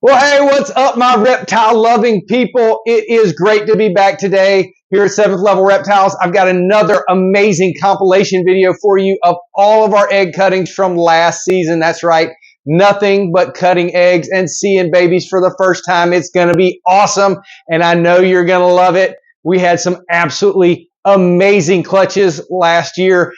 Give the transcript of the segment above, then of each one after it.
Well, hey, what's up, my reptile-loving people? It is great to be back today here at 7th Level Reptiles. I've got another amazing compilation video for you of all of our egg cuttings from last season. That's right, nothing but cutting eggs and seeing babies for the first time. It's going to be awesome, and I know you're going to love it. We had some absolutely amazing clutches last year.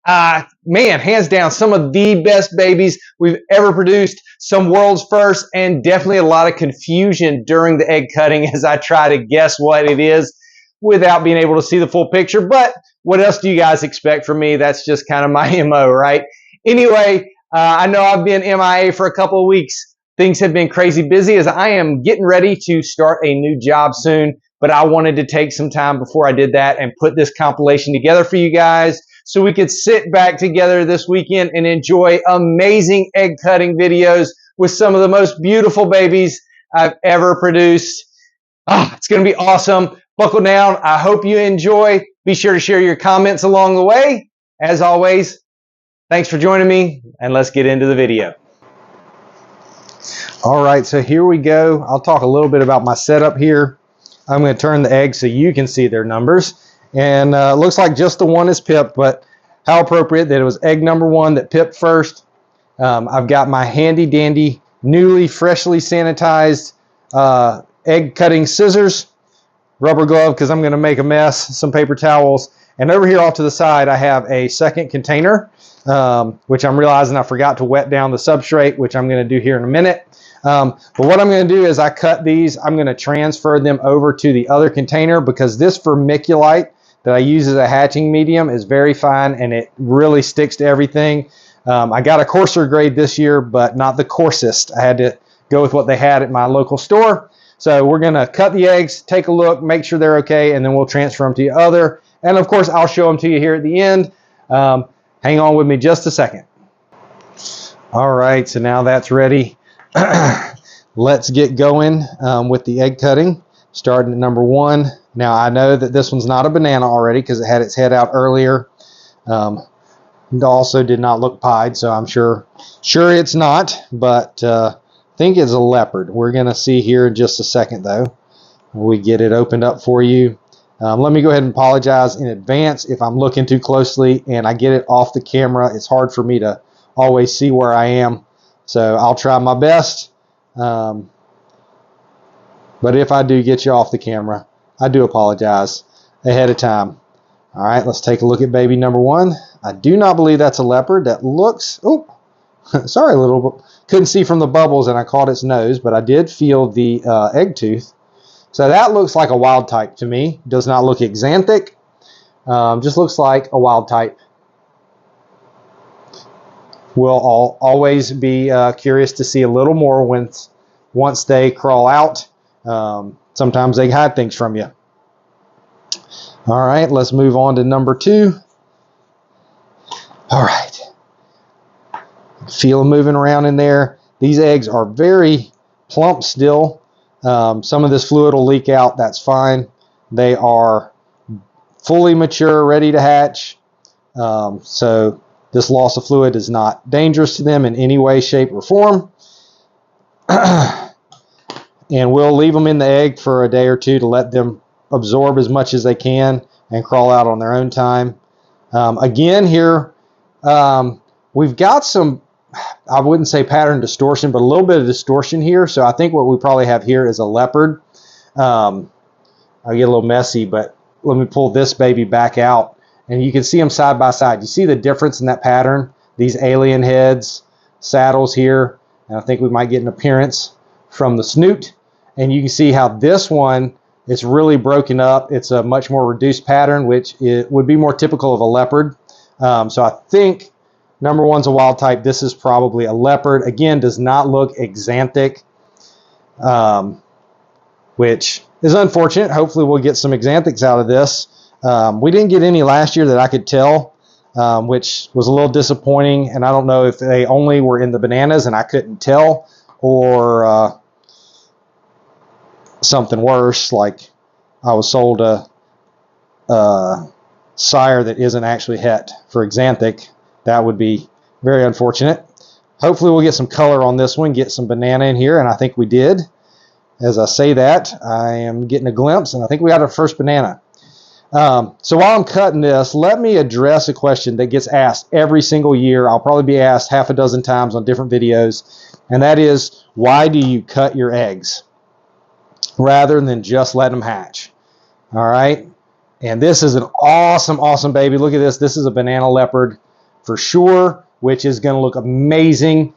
Man, hands down, some of the best babies we've ever produced, some world's first, and definitely a lot of confusion during the egg cutting as I try to guess what it is without being able to see the full picture. But what else do you guys expect from me? That's just kind of my MO, right? Anyway, I know I've been MIA for a couple of weeks. Things have been crazy busy as I am getting ready to start a new job soon, but I wanted to take some time before I did that and put this compilation together for you guys, so we could sit back together this weekend and enjoy amazing egg cutting videos with some of the most beautiful babies I've ever produced. It's going to be awesome. Buckle down. I hope you enjoy. Be sure to share your comments along the way. As always, thanks for joining me, and let's get into the video. All right, so here we go. I'll talk a little bit about my setup here. I'm going to turn the eggs so you can see their numbers. And it looks like just the one is pipped, but how appropriate that it was egg number one that pipped first. I've got my handy dandy, newly, freshly sanitized egg cutting scissors, rubber glove because I'm going to make a mess, some paper towels. And over here off to the side, I have a second container, which I'm realizing I forgot to wet down the substrate, which I'm going to do here in a minute. But what I'm going to do is I cut these. I'm going to transfer them over to the other container because this vermiculite that I use as a hatching medium is very fine and it really sticks to everything. I got a coarser grade this year, but not the coarsest. I had to go with what they had at my local store. So we're going to cut the eggs, take a look, make sure they're okay, and then we'll transfer them to the other. And of course, I'll show them to you here at the end. Hang on with me just a second. All right, so now that's ready. Let's get going with the egg cutting, starting at number one. Now I know that this one's not a banana already because it had its head out earlier. It also did not look pied, so I'm sure it's not, but I think it's a leopard. We're going to see here in just a second though. We get it opened up for you. Let me go ahead and apologize in advance if I'm looking too closely and I get it off the camera. It's hard for me to always see where I am, so I'll try my best. But if I do get you off the camera, I do apologize ahead of time. All right, let's take a look at baby number one. I do not believe that's a leopard. That looks, sorry, a little, couldn't see from the bubbles and I caught its nose, but I did feel the egg tooth. So that looks like a wild type to me. Does not look exanthic. Just looks like a wild type. We'll always be curious to see a little more once they crawl out. Sometimes they hide things from you. All right, let's move on to number two. All right. Feel them moving around in there. These eggs are very plump still. Some of this fluid will leak out. That's fine. They are fully mature, ready to hatch. So this loss of fluid is not dangerous to them in any way, shape, or form. And we'll leave them in the egg for a day or two to let them absorb as much as they can and crawl out on their own time. Again here, we've got some, I wouldn't say pattern distortion, but a little bit of distortion here. So I think what we probably have here is a leopard. I'll get a little messy, but let me pull this baby back out. And you can see them side by side. You see the difference in that pattern? These alien heads, saddles here. And I think we might get an appearance from the snoot. And you can see how this one is really broken up. It's a much more reduced pattern, which would be more typical of a leopard. So I think number one's a wild type. This is probably a leopard. Again, does not look exanthic, which is unfortunate. Hopefully we'll get some exanthics out of this. We didn't get any last year that I could tell, which was a little disappointing. And I don't know if they only were in the bananas and I couldn't tell, or something worse, like I was sold a sire that isn't actually het for exanthic. That would be very unfortunate. hopefully we'll get some color on this one, get some banana in here, and I think we did. As I say that, I am getting a glimpse, and I think we got our first banana. So while I'm cutting this, let me address a question that gets asked every single year. I'll probably be asked half a dozen times on different videos, and that is, why do you cut your eggs rather than just let them hatch? All right, and this is an awesome, awesome baby. Look at this. This is a banana leopard for sure, which is going to look amazing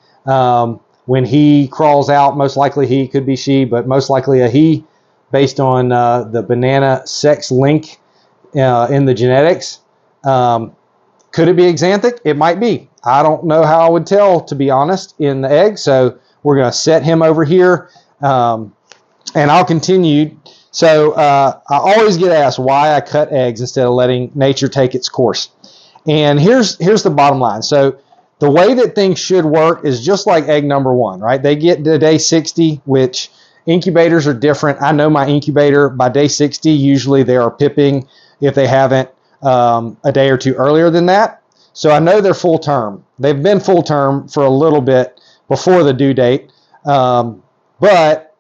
when he crawls out. Most likely he, could be she, but most likely a he, based on the banana sex link in the genetics. Could it be axanthic? It might be. I don't know how I would tell, to be honest, in the egg. So we're going to set him over here, and I'll continue. So I always get asked why I cut eggs instead of letting nature take its course. And here's the bottom line. So the way that things should work is just like egg number one, right? They get to day 60, which incubators are different. I know my incubator, by day 60, usually they are pipping if they haven't a day or two earlier than that. So I know they're full term. They've been full term for a little bit before the due date. But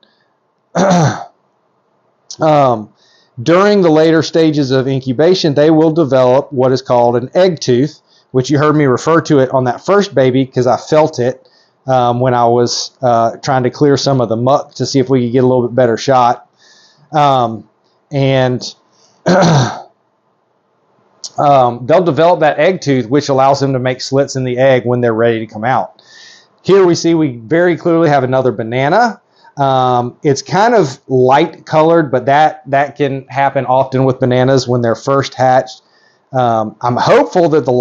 during the later stages of incubation, they will develop what is called an egg tooth, which you heard me refer to it on that first baby because I felt it when I was trying to clear some of the muck to see if we could get a little bit better shot. They'll develop that egg tooth, which allows them to make slits in the egg when they're ready to come out. Here we very clearly have another banana. It's kind of light colored, but that can happen often with bananas when they're first hatched. I'm hopeful that the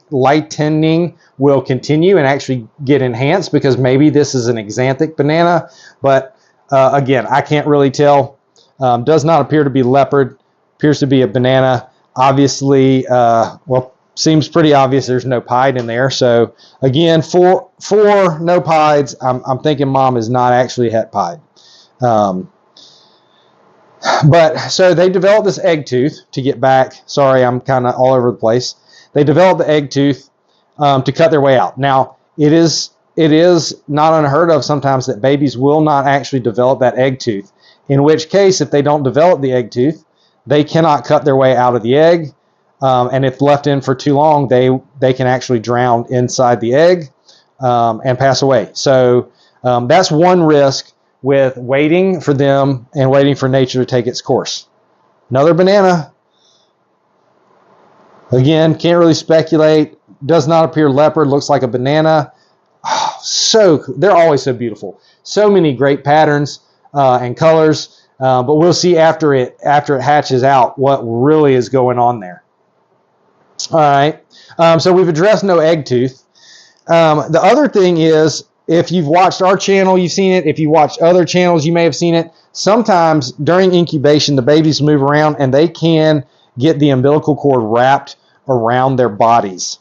lightening will continue and actually get enhanced, because maybe this is an axanthic banana. But again, I can't really tell. Does not appear to be leopard. Appears to be a banana. Obviously, well, seems pretty obvious there's no pied in there. So again, four no pieds. I'm thinking mom is not actually het pied. But so they developed this egg tooth to get back. Sorry, I'm kind of all over the place. They developed the egg tooth to cut their way out. Now, it is not unheard of sometimes that babies will not actually develop that egg tooth, in which case, if they don't develop the egg tooth, they cannot cut their way out of the egg. And if left in for too long, they can actually drown inside the egg and pass away. So that's one risk with waiting for them and waiting for nature to take its course. Another banana. Again, can't really speculate. Does not appear leopard. Looks like a banana. Oh, they're always so beautiful. So many great patterns and colors. But we'll see after it hatches out what really is going on there. All right. So we've addressed no egg tooth. The other thing is, if you've watched our channel, you've seen it. If you watched other channels, you may have seen it. Sometimes during incubation, the babies move around and they can get the umbilical cord wrapped around their bodies.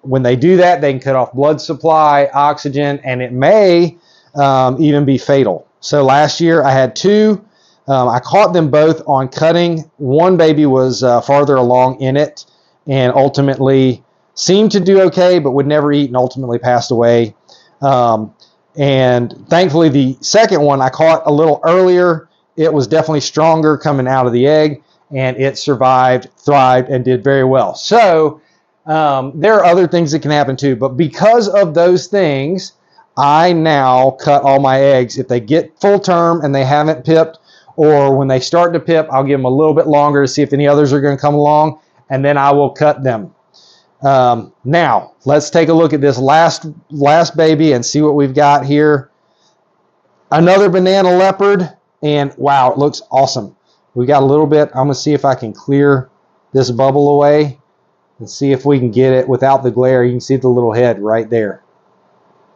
When they do that, they can cut off blood supply, oxygen, and it may even be fatal. So last year I had two. I caught them both on cutting. One baby was farther along in it and ultimately seemed to do okay, but would never eat and ultimately passed away. And thankfully the second one I caught a little earlier. It was definitely stronger coming out of the egg, and it survived, thrived, and did very well. So there are other things that can happen too, but because of those things, I now cut all my eggs. If they get full term and they haven't pipped, or when they start to pip, I'll give them a little bit longer to see if any others are going to come along, and then I will cut them. Now, let's take a look at this last baby and see what we've got here. Another banana leopard, and wow, it looks awesome. We got a little bit. I'm going to see if I can clear this bubble away and see if we can get it without the glare. You can see the little head right there.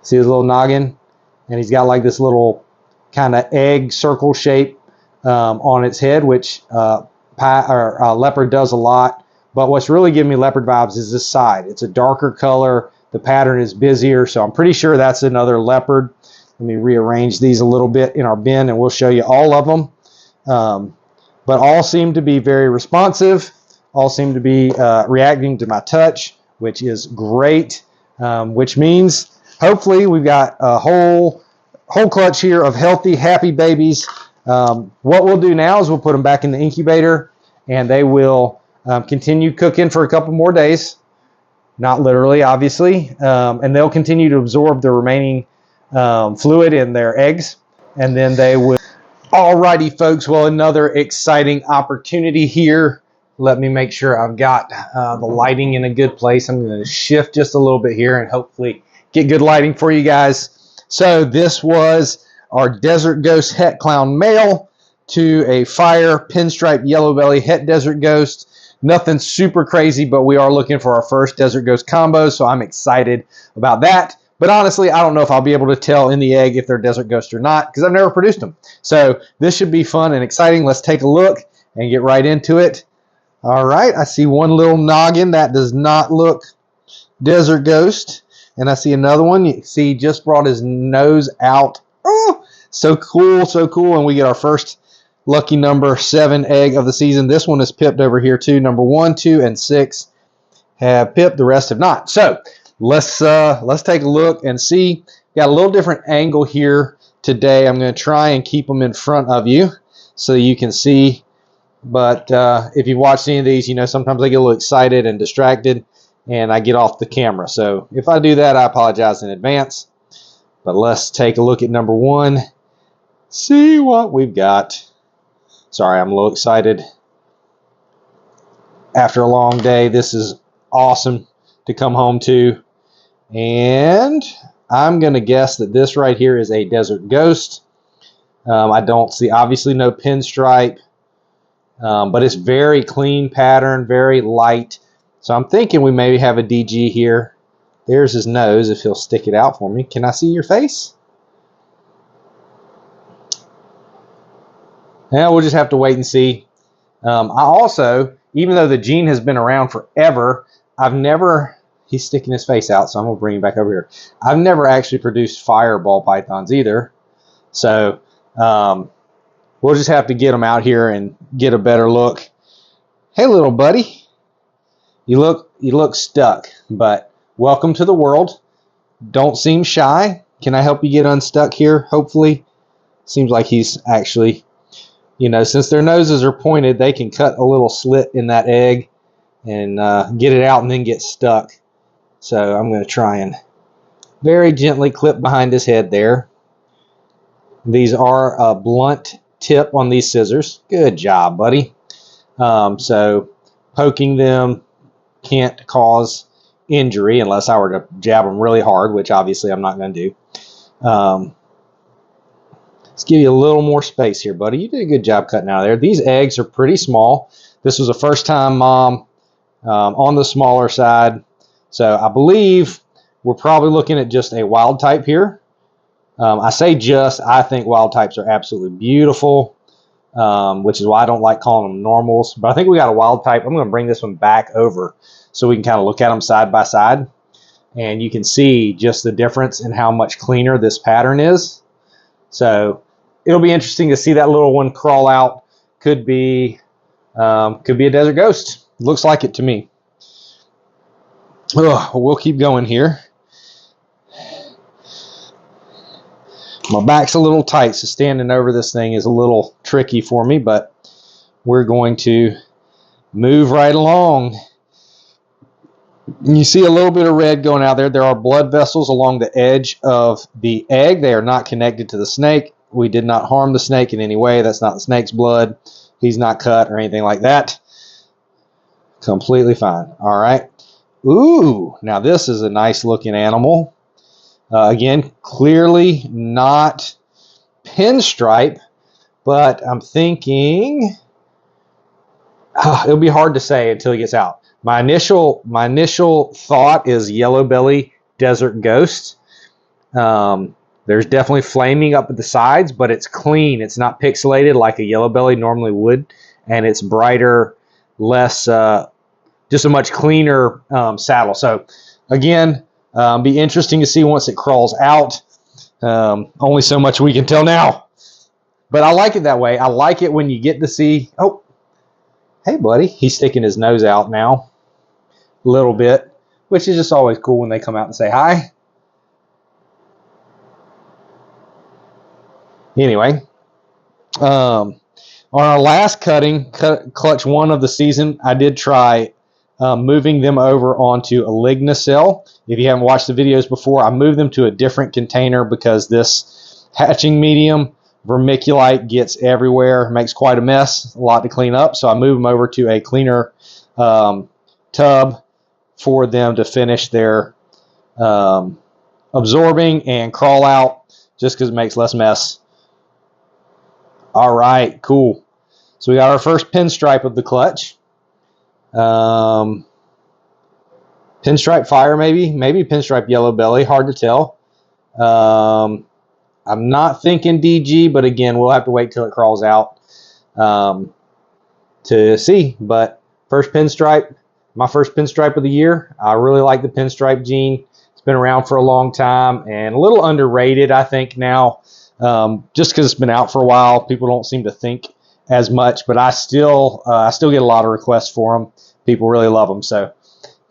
See his little noggin? And he's got like this little kind of egg circle shape on its head, which leopard does a lot. But what's really giving me leopard vibes is this side. It's a darker color. The pattern is busier, so I'm pretty sure that's another leopard. Let me rearrange these a little bit in our bin, and we'll show you all of them. But all seem to be very responsive. All seem to be reacting to my touch, which is great, which means hopefully we've got a whole clutch here of healthy, happy babies. What we'll do now is we'll put them back in the incubator, and they will continue cooking for a couple more days. Not literally, obviously. And they'll continue to absorb the remaining fluid in their eggs, and then they will. Alrighty, folks. Well, another exciting opportunity here. Let me make sure I've got the lighting in a good place. I'm going to shift just a little bit here and hopefully get good lighting for you guys. So this was our Desert Ghost Het Clown male to a fire pinstripe yellow belly Het Desert Ghost. Nothing super crazy, but we are looking for our first Desert Ghost combo, so I'm excited about that. But honestly, I don't know if I'll be able to tell in the egg if they're Desert Ghost or not, because I've never produced them. So this should be fun and exciting. Let's take a look and get right into it. All right, I see one little noggin that does not look Desert Ghost. And I see another one. You see, he just brought his nose out. Oh, so cool, so cool. And we get our first lucky number 7 egg of the season. This one is pipped over here too. Number 1, 2, and 6 have pipped. The rest have not. So let's take a look and see. Got a little different angle here today. I'm going to try and keep them in front of you so you can see. But if you've watched any of these, you know sometimes I get a little excited and distracted and I get off the camera. So if I do that, I apologize in advance. But let's take a look at number 1. See what we've got. Sorry, I'm a little excited. After a long day, this is awesome to come home to. And I'm going to guess that this right here is a Desert Ghost. I don't see, obviously, no pinstripe. But it's very clean pattern, very light. So I'm thinking we maybe have a DG here. There's his nose, if he'll stick it out for me. Can I see your face? Yeah, we'll just have to wait and see. I also, even though the gene has been around forever, he's sticking his face out, so I'm going to bring him back over here. I've never actually produced fireball pythons either. So we'll just have to get them out here and get a better look. Hey, little buddy. You look stuck, but welcome to the world. Don't seem shy. Can I help you get unstuck here, hopefully? Seems like he's actually... You know, since their noses are pointed, they can cut a little slit in that egg and get it out and then get stuck. So I'm going to try and very gently clip behind his head there. These are a blunt tip on these scissors. Good job, buddy. So poking them can't cause injury unless I were to jab them really hard, which obviously I'm not going to do. Let's give you a little more space here, buddy. You did a good job cutting out of there. These eggs are pretty small. This was a first-time mom on the smaller side. So I believe we're probably looking at just a wild type here. I say just. I think wild types are absolutely beautiful, which is why I don't like calling them normals. But I think we got a wild type. I'm going to bring this one back over so we can kind of look at them side by side. And you can see just the difference in how much cleaner this pattern is. So it'll be interesting to see that little one crawl out. Could be a Desert Ghost. Looks like it to me. We'll keep going here. My back's a little tight, so standing over this thing is a little tricky for me, but we're going to move right along. You see a little bit of red going out there. There are blood vessels along the edge of the egg. They are not connected to the snake. We did not harm the snake in any way. That's not the snake's blood. He's not cut or anything like that. Completely fine. All right. Ooh, now this is a nice looking animal. Again, clearly not pinstripe, but I'm thinking it'll be hard to say until he gets out. My initial thought is yellow belly Desert Ghost. There's definitely flaming up at the sides, but it's clean. It's not pixelated like a yellow belly normally would, and it's brighter, less, just a much cleaner saddle. So again, be interesting to see once it crawls out. Only so much we can tell now, but I like it that way. I like it when you get to see. Oh, hey, buddy, he's sticking his nose out now a little bit, which is just always cool when they come out and say hi. Anyway, on our last clutch 1 of the season, I did try moving them over onto a Lignacell. If you haven't watched the videos before, I moved them to a different container because this hatching medium vermiculite gets everywhere, makes quite a mess, a lot to clean up. So I moved them over to a cleaner tub for them to finish their absorbing and crawl out, just because it makes less mess. All right, cool. So we got our first pinstripe of the clutch. Pinstripe fire, maybe pinstripe yellow belly, hard to tell. I'm not thinking DG, but again, we'll have to wait till it crawls out to see. But first pinstripe, my first pinstripe of the year. I really like the pinstripe gene. It's been around for a long time and a little underrated, I think, now, just because it's been out for a while. People don't seem to think as much, but I still get a lot of requests for them. People really love them, so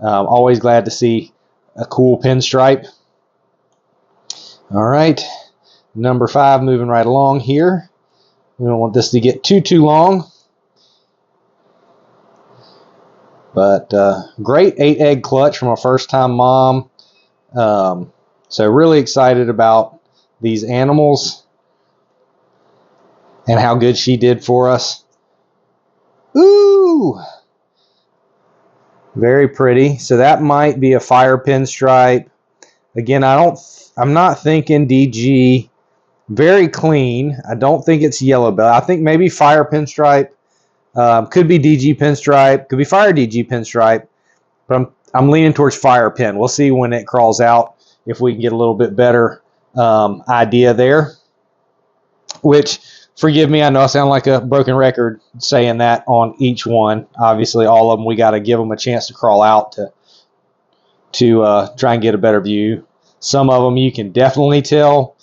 always glad to see a cool pinstripe. All right, number 5, moving right along here. We don't want this to get too long, but great 8-egg clutch from a first-time mom. So really excited about these animals and how good she did for us. Ooh, very pretty. So that might be a fire pinstripe. Again, I'm not thinking DG. Very clean. I don't think it's yellow belly. I think maybe fire pinstripe. Could be DG pinstripe. Could be fire DG pinstripe. But I'm leaning towards fire pin. We'll see when it crawls out if we can get a little bit better idea there. Which, forgive me, I know I sound like a broken record saying that on each one. Obviously, all of them, we got to give them a chance to crawl out to try and get a better view. Some of them you can definitely tell,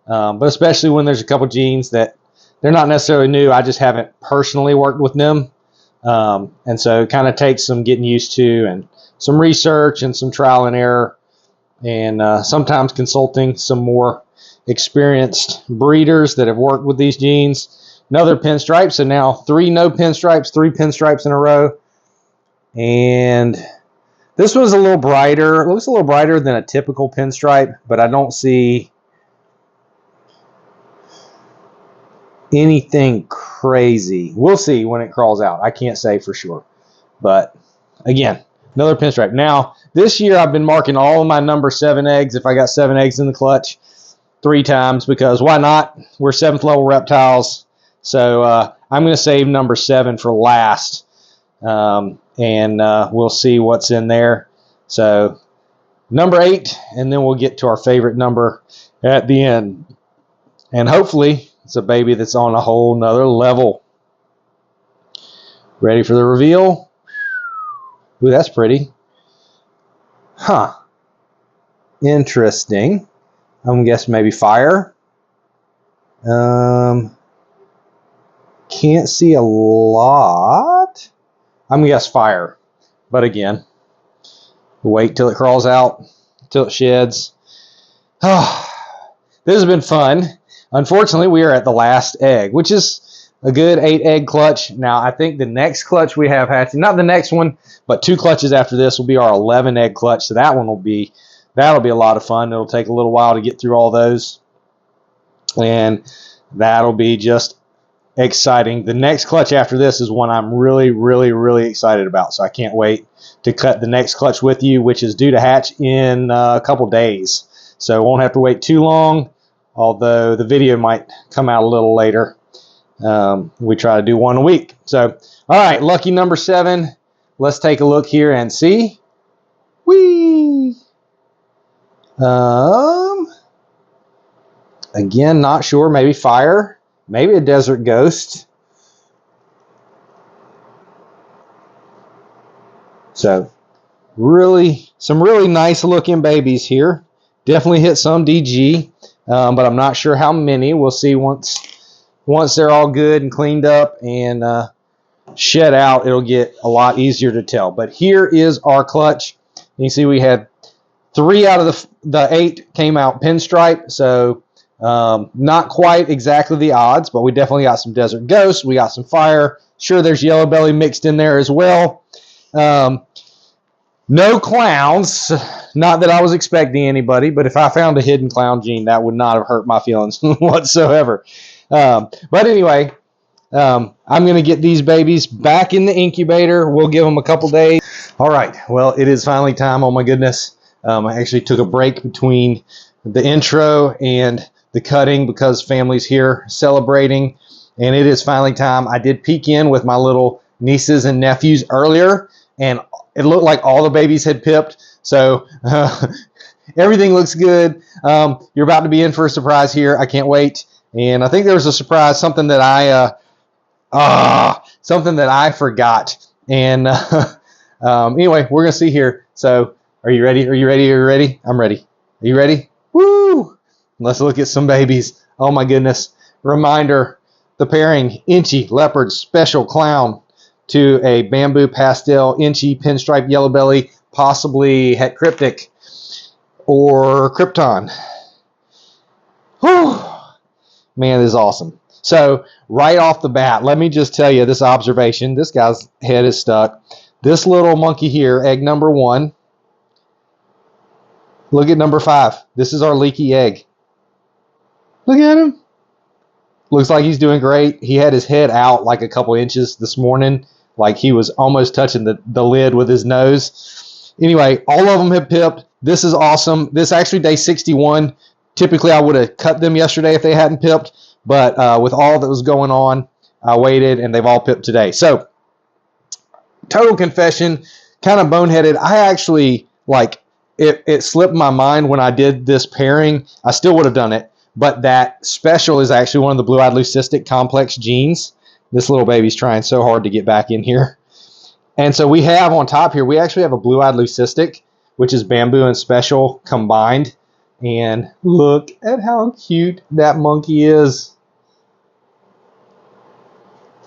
but especially when there's a couple genes that they're not necessarily new. I just haven't personally worked with them, and so it kind of takes some getting used to and some research and some trial and error, and sometimes consulting some more experienced breeders that have worked with these genes. Another pinstripe, so now 3 no pinstripes, 3 pinstripes in a row. And this one's a little brighter. It looks a little brighter than a typical pinstripe, but I don't see anything crazy. We'll see when it crawls out. I can't say for sure. But again, another pinstripe. Now, this year I've been marking all of my number 7 eggs, if I got 7 eggs in the clutch, 3 times, because why not? We're 7th level reptiles. So I'm going to save number 7 for last. And we'll see what's in there. So number 8, and then we'll get to our favorite number at the end. And hopefully it's a baby that's on a whole nother level. Ready for the reveal? Ooh, that's pretty. Huh. Interesting. I'm going to guess maybe fire. Can't see a lot. I'm going to guess fire. But again, wait till it crawls out, till it sheds. This has been fun. Unfortunately, we are at the last egg, which is a good 8-egg clutch. Now, I think the next clutch we have hatching, not the next one, but 2 clutches after this will be our 11-egg clutch. So that one that'll be a lot of fun. It'll take a little while to get through all those. And that'll be just exciting. The next clutch after this is one I'm really, really, really excited about. So I can't wait to cut the next clutch with you, which is due to hatch in a couple days. So won't have to wait too long, although the video might come out a little later. We try to do one a week. So, all right, lucky number 7. Let's take a look here and see. Whee! Again, not sure. Maybe fire. Maybe a desert ghost. So, some really nice looking babies here. Definitely hit some DG, but I'm not sure how many. We'll see once they're all good and cleaned up and shed out. It'll get a lot easier to tell. But here is our clutch. You can see we had 3 out of the 8 came out pinstripe. So Not quite exactly the odds, but we definitely got some desert ghosts. We got some fire. Sure, there's yellow belly mixed in there as well. No clowns. Not that I was expecting anybody, but if I found a hidden clown gene, that would not have hurt my feelings whatsoever. But anyway, I'm going to get these babies back in the incubator. We'll give them a couple days. All right. Well, it is finally time. Oh, my goodness. I actually took a break between the intro and the cutting because family's here celebrating, and it is finally time. I did peek in with my little nieces and nephews earlier, and it looked like all the babies had pipped. So everything looks good. You're about to be in for a surprise here. I can't wait. And I think there was a surprise, something that I forgot. And anyway, we're gonna see here. So, are you ready? Are you ready? Are you ready? I'm ready. Are you ready? Woo! Let's look at some babies. Oh my goodness! Reminder: the pairing Inchy Leopard Special Clown to a Bamboo Pastel Inchy Pinstripe Yellow Belly, possibly Het Cryptic or Krypton. Whew! Man, this is awesome. So right off the bat, let me just tell you this observation. This guy's head is stuck. This little monkey here, egg number 1. Look at number 5. This is our leaky egg. Look at him. Looks like he's doing great. He had his head out like a couple inches this morning, like he was almost touching the lid with his nose. Anyway, all of them have pipped. This is awesome. This actually day 61. Typically, I would have cut them yesterday if they hadn't pipped, but with all that was going on, I waited, and they've all pipped today. So, total confession, kind of boneheaded. I actually, it slipped my mind when I did this pairing. I still would have done it, but that special is actually one of the blue-eyed leucistic complex genes. This little baby's trying so hard to get back in here. And so we have on top here, we actually have a blue-eyed leucistic, which is bamboo and special combined. And look at how cute that monkey is.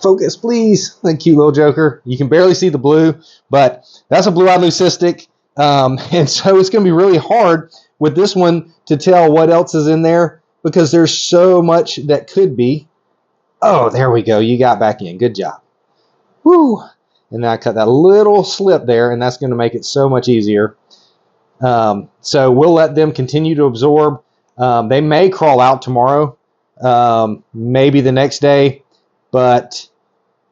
Focus, please. That cute little joker. You can barely see the blue, but that's a blue-eyed leucistic. And so it's going to be really hard with this one to tell what else is in there because there's so much that could be. Oh, there we go. You got back in. Good job. Woo. And then I cut that little slip there, and that's going to make it so much easier. So we'll let them continue to absorb. They may crawl out tomorrow, maybe the next day, but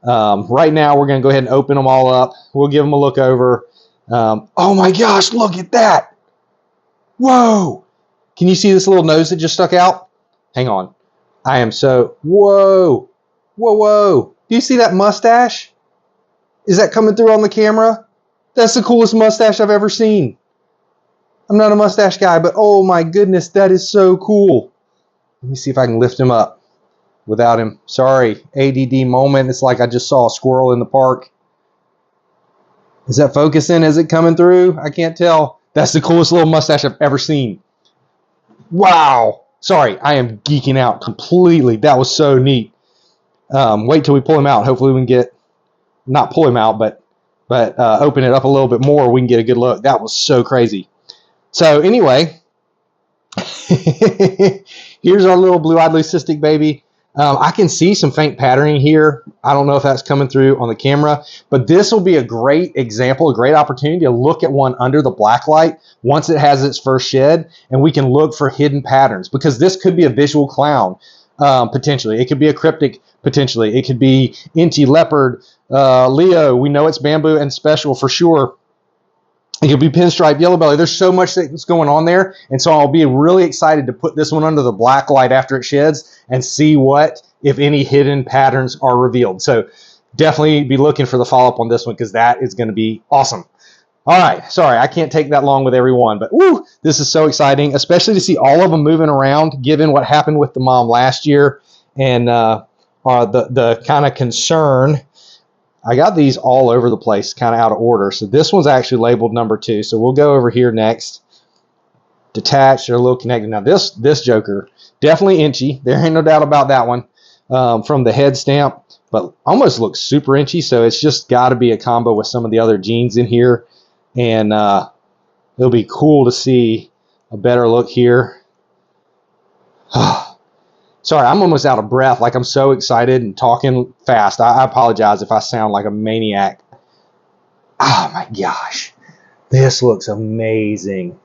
right now we're going to go ahead and open them all up. We'll give them a look over. Oh my gosh, look at that. Whoa. Can you see this little nose that just stuck out? Hang on. I am so, whoa. Do you see that mustache? Is that coming through on the camera? That's the coolest mustache I've ever seen. I'm not a mustache guy, but oh my goodness, that is so cool. Let me see if I can lift him up without him. Sorry, ADD moment. It's like I just saw a squirrel in the park. Is that focusing? Is it coming through? I can't tell. That's the coolest little mustache I've ever seen. Wow. Sorry, I am geeking out completely. That was so neat. Wait till we pull him out. Hopefully we can get, not pull him out, but open it up a little bit more. We can get a good look. That was so crazy. So anyway, here's our little blue-eyed leucistic baby. I can see some faint patterning here. I don't know if that's coming through on the camera, but this will be a great example, a great opportunity to look at one under the black light once it has its first shed, and we can look for hidden patterns because this could be a visual clown, potentially. It could be a cryptic, potentially. It could be Inchy, Leopard, Leo. We know it's bamboo and special for sure. It could be pinstripe, yellow belly. There's so much that's going on there. And so I'll be really excited to put this one under the black light after it sheds and see what, if any, hidden patterns are revealed. So definitely be looking for the follow-up on this one because that is going to be awesome. All right. Sorry, I can't take that long with everyone, but woo, this is so exciting, especially to see all of them moving around, given what happened with the mom last year and the kind of concern. I got these all over the place, kind of out of order. So this one's actually labeled number 2. So we'll go over here next. Detached, they're a little connected. Now this joker, definitely inchy. There ain't no doubt about that one from the head stamp, but almost looks super inchy. So it's just got to be a combo with some of the other genes in here. And it'll be cool to see a better look here. Sorry, I'm almost out of breath. Like, I'm so excited and talking fast. I apologize if I sound like a maniac. Oh my gosh. This looks amazing.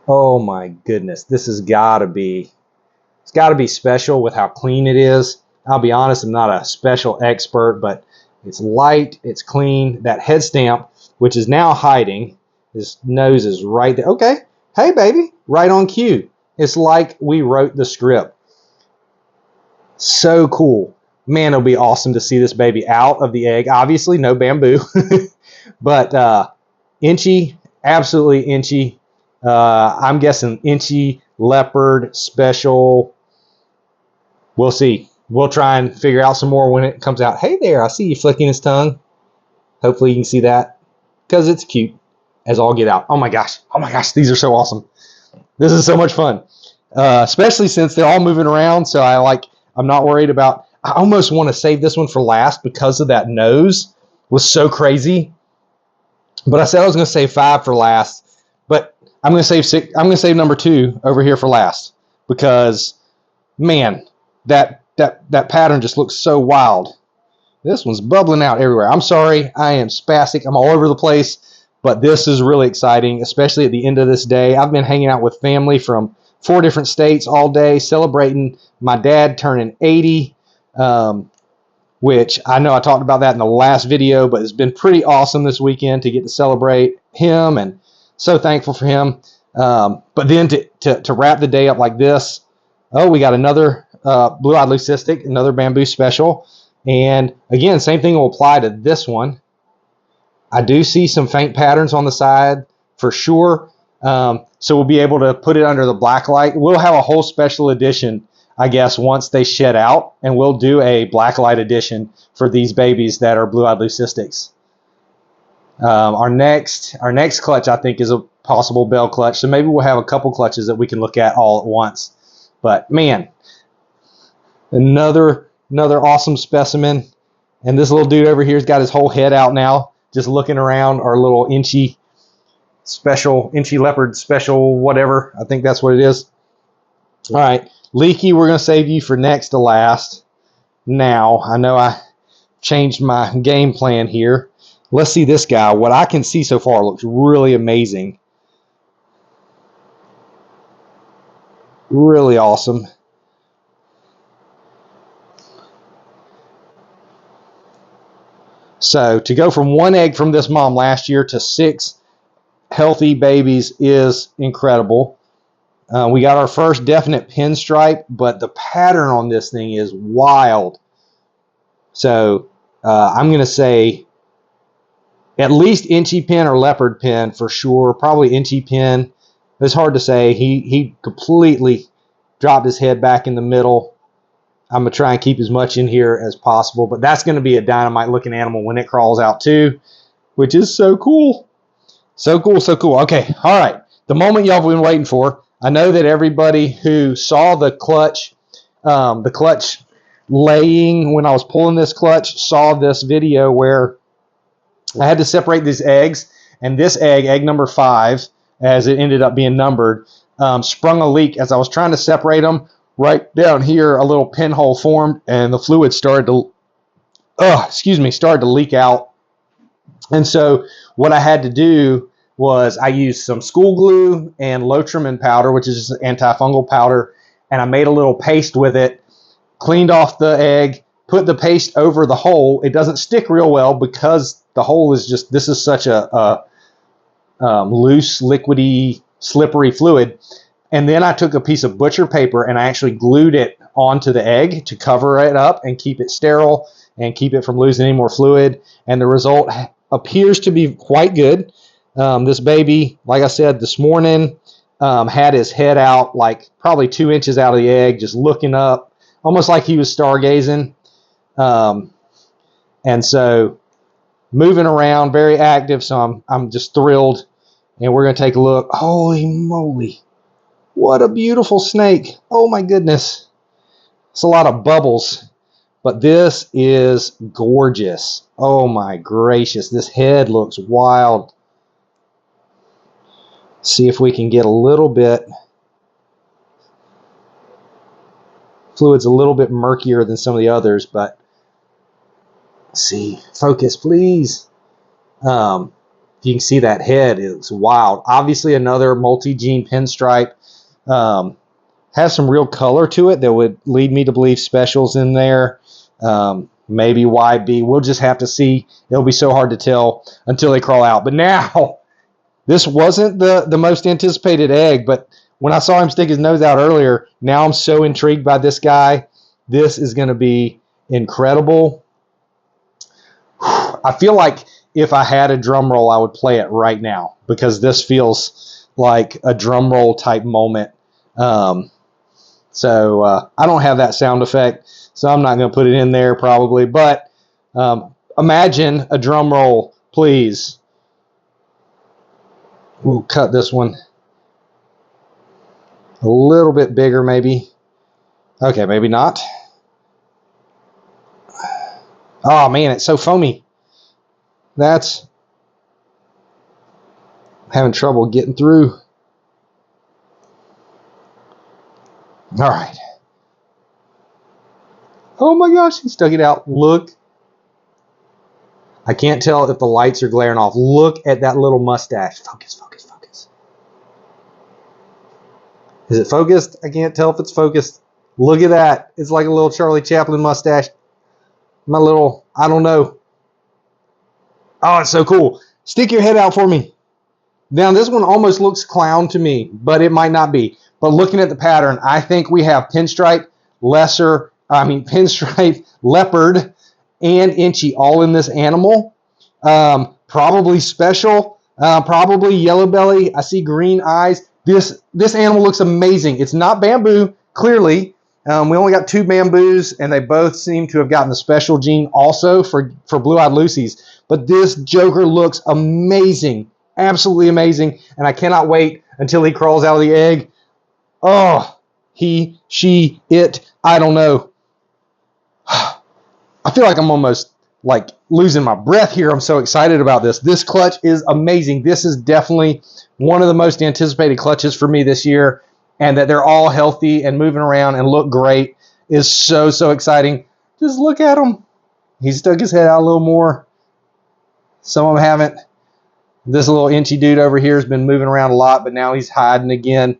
Oh my goodness. This has got to be, it's got to be special with how clean it is. I'll be honest, I'm not a special expert, but it's light, it's clean. That head stamp, which is now hiding, his nose is right there. Okay. Hey, baby. Right on cue. It's like we wrote the script. So cool. Man, it'll be awesome to see this baby out of the egg. Obviously, no bamboo, but inchy, absolutely inchy. I'm guessing inchy leopard special. We'll see. We'll try and figure out some more when it comes out. Hey there, I see you flicking his tongue. Hopefully you can see that because it's cute as all get out. Oh my gosh. Oh my gosh. These are so awesome. This is so much fun, especially since they're all moving around. So I'm not worried about, I almost want to save this one for last because of that nose was so crazy. But I said I was going to save 5 for last, but I'm going to save 6. I'm going to save number 2 over here for last because, man, that pattern just looks so wild. This one's bubbling out everywhere. I'm sorry, I am spastic. I'm all over the place, but this is really exciting, especially at the end of this day. I've been hanging out with family from 4 different states all day, celebrating my dad turning 80, which I know I talked about that in the last video, but it's been pretty awesome this weekend to get to celebrate him, and so thankful for him. But then to wrap the day up like this, oh, we got another blue-eyed leucistic, another bamboo special. And again, same thing will apply to this one. I do see some faint patterns on the side for sure. So we'll be able to put it under the black light. We'll have a whole special edition, I guess, once they shed out, and we'll do a black light edition for these babies that are blue-eyed leucistics. Our next clutch, I think, is a possible bell clutch. So maybe we'll have a couple clutches that we can look at all at once. But man, another awesome specimen. And this little dude over here has got his whole head out now, just looking around our little inchy leopard special, whatever. I think that's what it is. All right, Leaky, we're going to save you for next to last. Now, I know I changed my game plan here. Let's see this guy. What I can see so far looks really amazing. Really awesome. So to go from 1 egg from this mom last year to 6 healthy babies is incredible. We got our first definite pinstripe, but the pattern on this thing is wild. So I'm going to say at least inchy pin or leopard pin for sure. Probably inchy pin. It's hard to say. He completely dropped his head back in the middle. I'm going to try and keep as much in here as possible, but that's going to be a dynamite looking animal when it crawls out too, which is so cool. So cool, so cool. Okay, all right. The moment y'all have been waiting for. I know that everybody who saw the clutch laying when I was pulling this clutch saw this video where I had to separate these eggs, and this egg number 5, as it ended up being numbered, sprung a leak as I was trying to separate them. Right down here, a little pinhole formed, and the fluid started to leak out. And so what I had to do was I used some school glue and Lotrimin powder, which is just antifungal powder, and I made a little paste with it, cleaned off the egg, put the paste over the hole. It doesn't stick real well because the hole is just, this is such a loose, liquidy, slippery fluid. And then I took a piece of butcher paper and I actually glued it onto the egg to cover it up and keep it sterile and keep it from losing any more fluid. And the result appears to be quite good. This baby, like I said this morning, had his head out like probably 2 inches out of the egg, just looking up, almost like he was stargazing. And so moving around, very active. So I'm just thrilled. And we're going to take a look. Holy moly. What a beautiful snake. Oh my goodness. It's a lot of bubbles, but this is gorgeous. Oh my gracious. This head looks wild. See if we can get a little bit. fluid's a little bit murkier than some of the others, but let's see, focus, please. You can see that head is wild. Obviously, another multi-gene pinstripe. Has some real color to it that would lead me to believe specials in there. Maybe YB. We'll just have to see. It'll be so hard to tell until they crawl out. But now, this wasn't the most anticipated egg, but when I saw him stick his nose out earlier, now I'm so intrigued by this guy. This is going to be incredible. I feel like if I had a drum roll, I would play it right now because this feels like a drum roll type moment. So I don't have that sound effect, so I'm not going to put it in there probably. But imagine a drum roll, please. We'll cut this one a little bit bigger maybe. Okay, maybe not. Oh, man, it's so foamy. That's having trouble getting through. All right. Oh my gosh, he stuck it out. Look. I can't tell if the lights are glaring off. Look at that little mustache. Focus, focus, focus. Is it focused? I can't tell if it's focused. Look at that. It's like a little Charlie Chaplin mustache. My little, I don't know. Oh, it's so cool. Stick your head out for me. Now, this one almost looks clown to me, but it might not be. But looking at the pattern, I think we have pinstripe, pinstripe, leopard, and inchy all in this animal. Probably special, probably yellow belly. I see green eyes. This animal looks amazing. It's not bamboo, clearly. We only got 2 bamboos, and they both seem to have gotten the special gene also for blue-eyed Lucy's. But this joker looks amazing, absolutely amazing, and I cannot wait until he crawls out of the egg. Oh, he, she, it, I don't know. I feel like I'm almost like losing my breath here. I'm so excited about this. This clutch is amazing. This is definitely one of the most anticipated clutches for me this year, and that they're all healthy and moving around and look great is so, so exciting. Just look at him. He stuck his head out a little more. Some of them haven't. This little inchy dude over here has been moving around a lot, but now he's hiding again.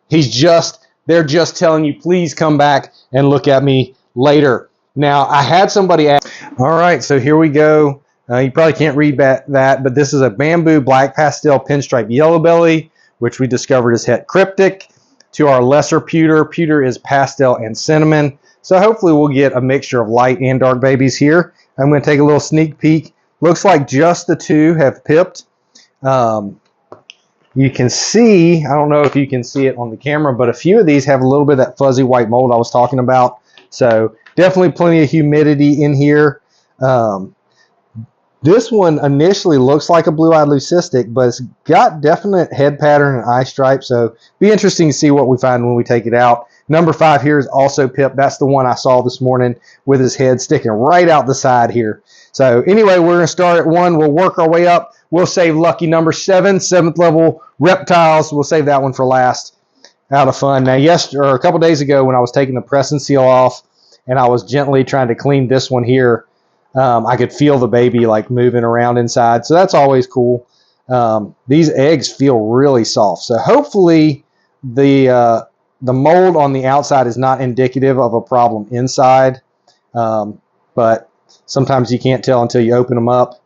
They're just telling you, please come back and look at me later. Now, I had somebody ask. All right, so here we go. You probably can't read that, but this is a bamboo black pastel pinstripe yellow belly, which we discovered is het cryptic. To our lesser pewter. Pewter is pastel and cinnamon. So hopefully we'll get a mixture of light and dark babies here. I'm going to take a little sneak peek. Looks like just the 2 have pipped. You can see, I don't know if you can see it on the camera, but a few of these have a little bit of that fuzzy white mold I was talking about. So definitely plenty of humidity in here. This one initially looks like a blue-eyed leucistic, but it's got definite head pattern and eye stripe. So be interesting to see what we find when we take it out. Number 5 here is also pipped. That's the one I saw this morning with his head sticking right out the side here. So anyway, we're going to start at 1. We'll work our way up. We'll save lucky number 7, 7th level reptiles. We'll save that one for last. Out of fun. Now, a couple days ago when I was taking the press and seal off and I was gently trying to clean this one here, I could feel the baby like moving around inside. So that's always cool. These eggs feel really soft. So hopefully the mold on the outside is not indicative of a problem inside. But sometimes you can't tell until you open them up.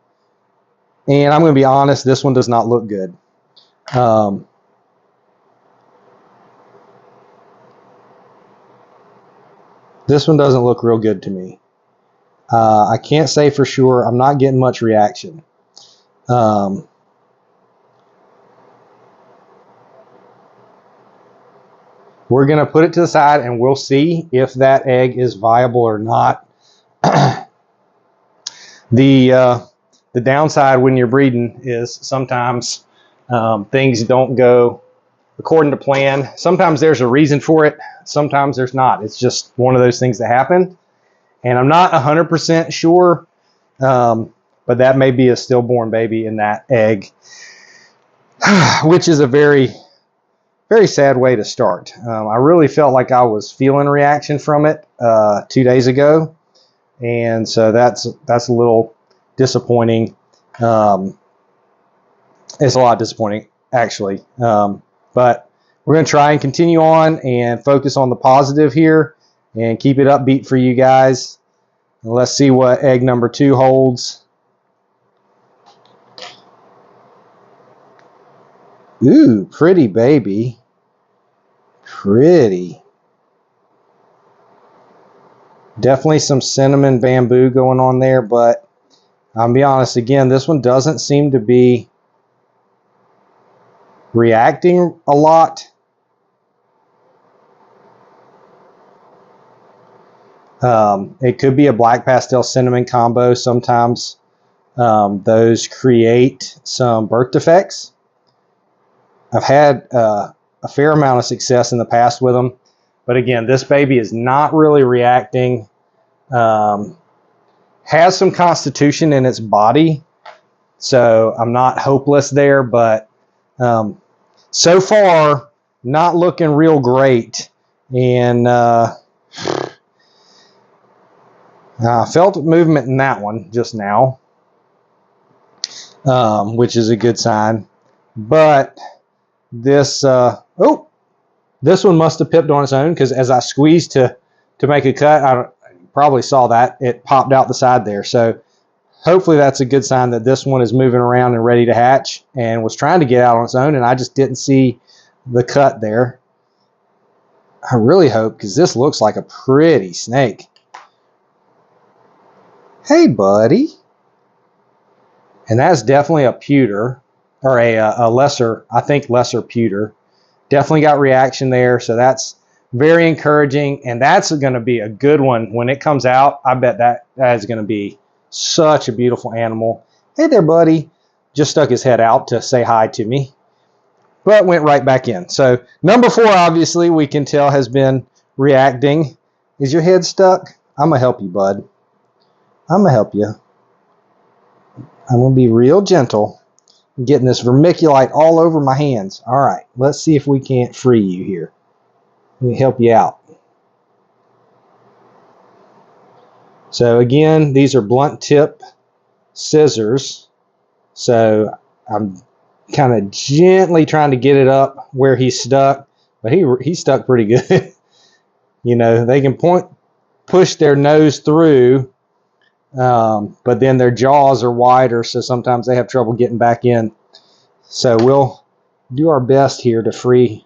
And I'm going to be honest, this one does not look good. This one doesn't look real good to me. I can't say for sure. I'm not getting much reaction. We're going to put it to the side and we'll see if that egg is viable or not. The downside when you're breeding is sometimes things don't go according to plan. Sometimes there's a reason for it. Sometimes there's not. It's just one of those things that happen. And I'm not 100% sure, but that may be a stillborn baby in that egg, which is a very very sad way to start. I really felt like I was feeling a reaction from it 2 days ago, and so that's a little disappointing. It's a lot disappointing, actually. But we're going to try and continue on and focus on the positive here and keep it upbeat for you guys. And let's see what egg number 2 holds. Ooh, pretty baby. Pretty. Definitely some cinnamon bamboo going on there, but I'll be honest, again, this one doesn't seem to be reacting a lot. It could be a black pastel cinnamon combo. Sometimes those create some birth defects. I've had a fair amount of success in the past with them, but again, this baby is not really reacting. Has some constitution in its body, so I'm not hopeless there, but so far not looking real great. And I felt movement in that one just now, which is a good sign. But this this one must have pipped on its own, because as I squeezed to make a cut, I probably saw that it popped out the side there. So hopefully that's a good sign that this one is moving around and ready to hatch, and was trying to get out on its own, and I just didn't see the cut there. I really hope, because this looks like a pretty snake. Hey, buddy. And that's definitely a pewter, or a lesser, I think lesser pewter. Definitely got reaction there, so that's very encouraging, and that's going to be a good one when it comes out. I bet that is going to be such a beautiful animal. Hey there, buddy. Just stuck his head out to say hi to me, but went right back in. So number 4, obviously, we can tell has been reacting. Is your head stuck? I'm going to help you, bud. I'm going to help you. I'm going to be real gentle. I'm getting this vermiculite all over my hands. All right, let's see if we can't free you here. Let me help you out. So again, these are blunt tip scissors. So I'm kind of gently trying to get it up where he's stuck, but he's stuck pretty good. You know, they can push their nose through, but then their jaws are wider, so sometimes they have trouble getting back in. So we'll do our best here to free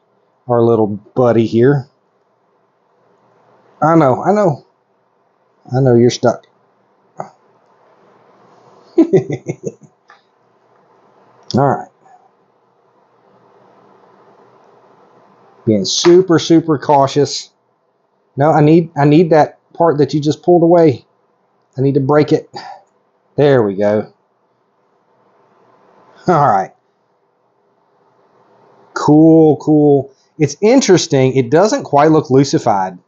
our little buddy here. I know you're stuck. All right. Being super, super cautious. No, I need that part that you just pulled away. I need to break it. There we go. All right. Cool. It's interesting. It doesn't quite look lucified.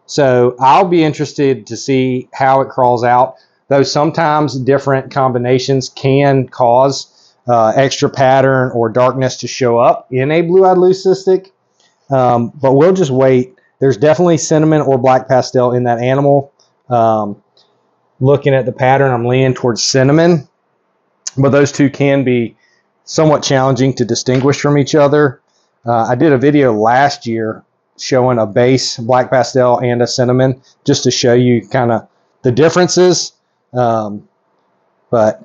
So I'll be interested to see how it crawls out. Though sometimes different combinations can cause extra pattern or darkness to show up in a blue-eyed leucistic. But we'll just wait. There's definitely cinnamon or black pastel in that animal. Looking at the pattern, I'm leaning towards cinnamon. But those two can be somewhat challenging to distinguish from each other. I did a video last year showing a base black pastel and a cinnamon, just to show you kind of the differences. But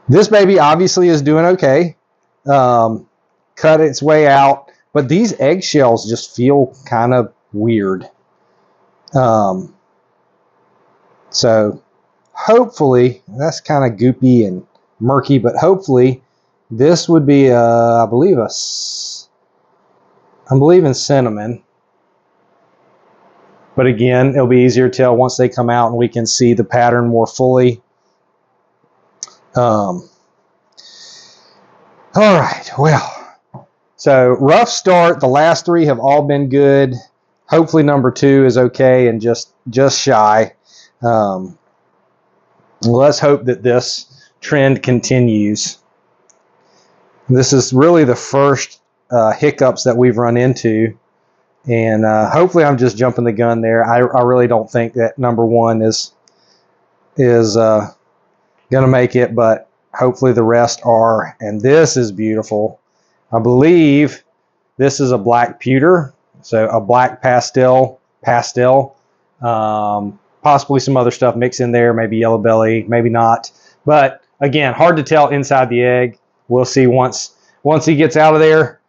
this baby obviously is doing okay. Cut its way out, but these eggshells just feel kind of weird. So hopefully, that's kind of goopy and murky, but hopefully this would be, I believe in cinnamon. But again, it'll be easier to tell once they come out and we can see the pattern more fully. All right, well, so rough start. The last 3 have all been good. Hopefully number 2 is okay and just shy. Let's hope that this trend continues. This is really the first hiccups that we've run into. And hopefully I'm just jumping the gun there. I really don't think that number one is going to make it, but hopefully the rest are. And this is beautiful. I believe this is a black pewter, so a black pastel, possibly some other stuff mixed in there, maybe yellow belly, maybe not. But again, hard to tell inside the egg. We'll see once he gets out of there.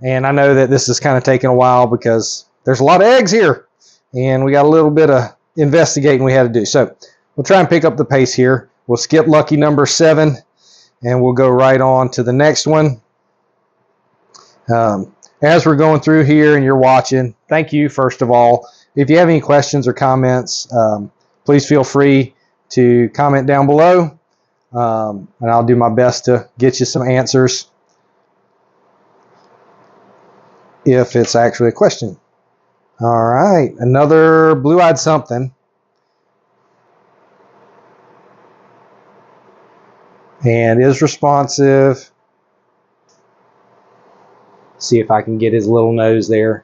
And I know that this is kind of taking a while because there's a lot of eggs here, and we got a little bit of investigating we had to do. So we'll try and pick up the pace here. We'll skip lucky number 7, and we'll go right on to the next one. As we're going through here and you're watching, thank you, first of all. If you have any questions or comments, please feel free to comment down below, and I'll do my best to get you some answers if it's actually a question. All right, another blue-eyed something. And is responsive. See if I can get his little nose there.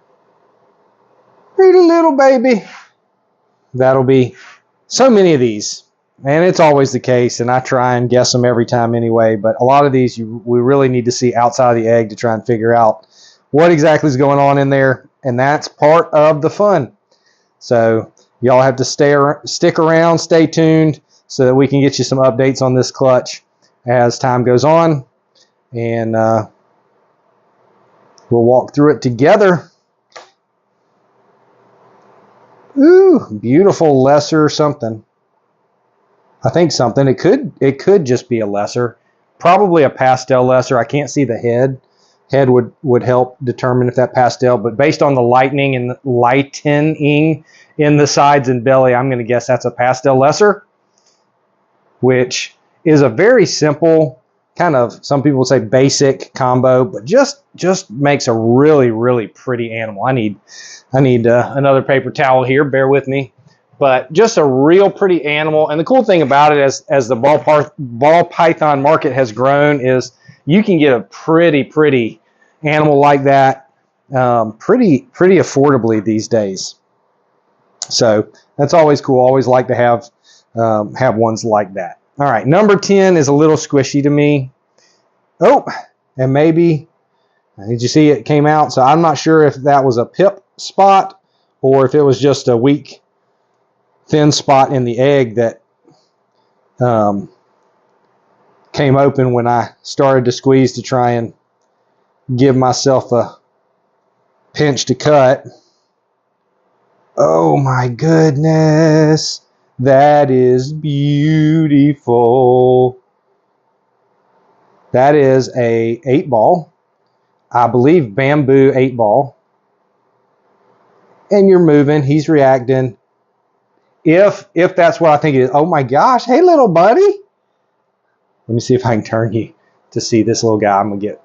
Pretty little baby. That'll be so many of these. And it's always the case, and I try and guess them every time anyway, but a lot of these we really need to see outside of the egg to try and figure out what exactly is going on in there, and that's part of the fun. So y'all have to stick around, stay tuned, so that we can get you some updates on this clutch as time goes on, and we'll walk through it together. Ooh, beautiful lesser something. I think something. It could just be a lesser, probably a pastel lesser. I can't see the head. Head would help determine if that pastel, but based on the lightening in the sides and belly, I'm going to guess that's a pastel lesser, which is a very simple kind of, some people would say basic combo, but just makes a really, really pretty animal. I need another paper towel here, bear with me, but just a real pretty animal. And the cool thing about it, as the ball python market has grown, is you can get a pretty animal like that pretty affordably these days. So that's always cool. Always like to have ones like that. All right, number 10 is a little squishy to me. Oh, and maybe, did you see it came out? So I'm not sure if that was a pip spot or if it was just a weak, thin spot in the egg that came open when I started to squeeze to try and give myself a pinch to cut. Oh my goodness, that is beautiful. That is a 8-ball, I believe bamboo 8-ball. And you're moving, he's reacting. If that's what I think it is. Oh my gosh, hey little buddy. Let me see if I can turn you to see this little guy. I'm gonna get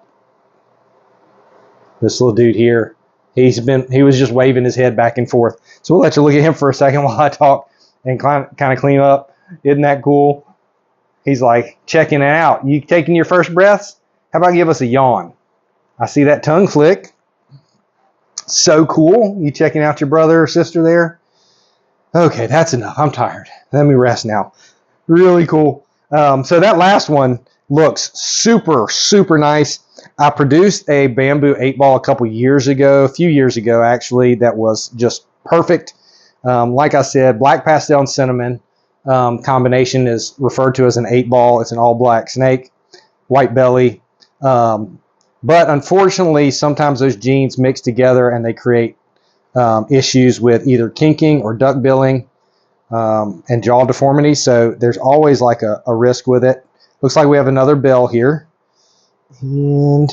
this little dude here. He was just waving his head back and forth. So we'll let you look at him for a second while I talk and kind of clean up. Isn't that cool? He's like checking it out. You taking your first breaths? How about give us a yawn? I see that tongue flick. So cool. You checking out your brother or sister there? Okay, that's enough. I'm tired. Let me rest now. Really cool. So that last one looks super nice. I produced a bamboo 8-ball a few years ago actually, that was just perfect. Like I said, black pastel and cinnamon combination is referred to as an 8-ball. It's an all black snake, white belly. But unfortunately, sometimes those genes mix together and they create issues with either kinking or duck billing and jaw deformity. So there's always like a risk with it. Looks like we have another bell here. And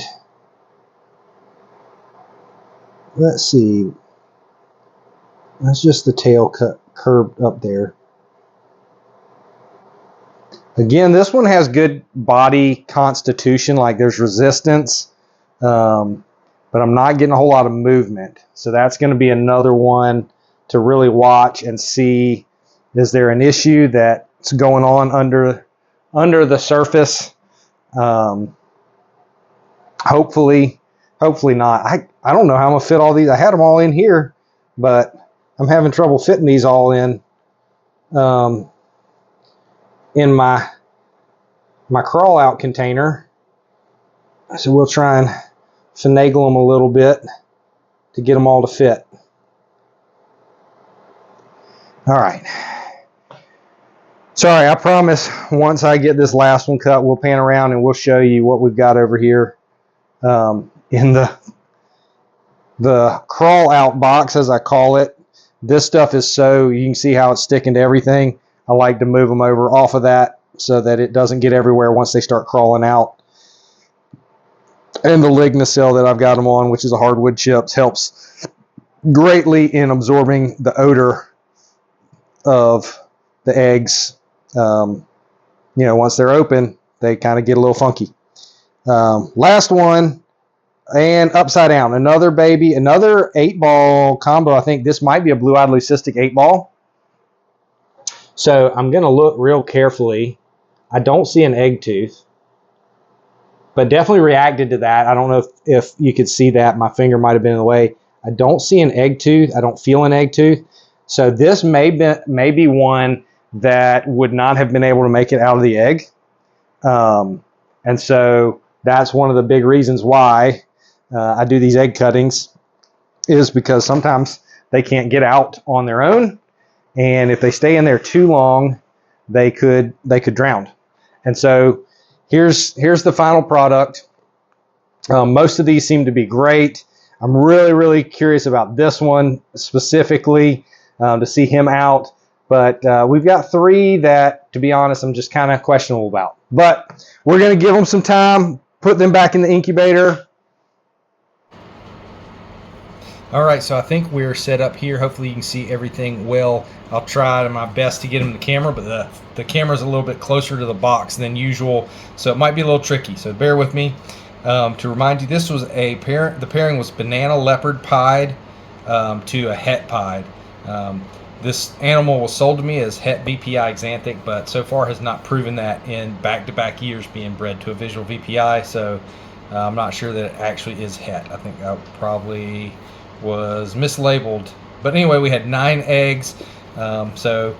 let's see. That's just the tail curved up there. Again, this one has good body constitution, like there's resistance, but I'm not getting a whole lot of movement. So that's going to be another one to really watch and see, is there an issue that's going on under the surface? Hopefully Hopefully not. I don't know how I'm gonna fit all these. I had them all in here, but I'm having trouble fitting these all in my crawl out container. So we'll try and finagle them a little bit to get them all to fit. All right. Sorry, I promise once I get this last one cut, we'll pan around and we'll show you what we've got over here in the crawl out box, as I call it. This stuff is so, you can see how it's sticking to everything. I like to move them over off of that so that it doesn't get everywhere once they start crawling out. And the Lignocell that I've got them on, which is a hardwood chips, helps greatly in absorbing the odor of the eggs. You know, once they're open, they kind of get a little funky. Last one, and upside down, another baby, another 8-ball combo. I think this might be a blue-eyed leucistic 8-ball. So I'm going to look real carefully. I don't see an egg tooth, but definitely reacted to that. I don't know if you could see that. My finger might have been in the way. I don't see an egg tooth. I don't feel an egg tooth. So this may be one that would not have been able to make it out of the egg. And so that's one of the big reasons why I do these egg cuttings, is because sometimes they can't get out on their own. And if they stay in there too long, they could drown. And so here's the final product. Most of these seem to be great. I'm really curious about this one specifically, to see him out. But we've got 3 that, to be honest, I'm just kind of questionable about. But we're going to give them some time, put them back in the incubator. All right, so I think we're set up here. Hopefully you can see everything well. I'll try my best to get them in the camera, but the camera's a little bit closer to the box than usual, so it might be a little tricky, so bear with me. To remind you, this was the pairing was banana leopard pied to a het pied. This animal was sold to me as het VPI xanthic, but so far has not proven that in back-to-back years being bred to a visual VPI, so I'm not sure that it actually is het. I think I probably was mislabeled. But anyway, we had 9 eggs, so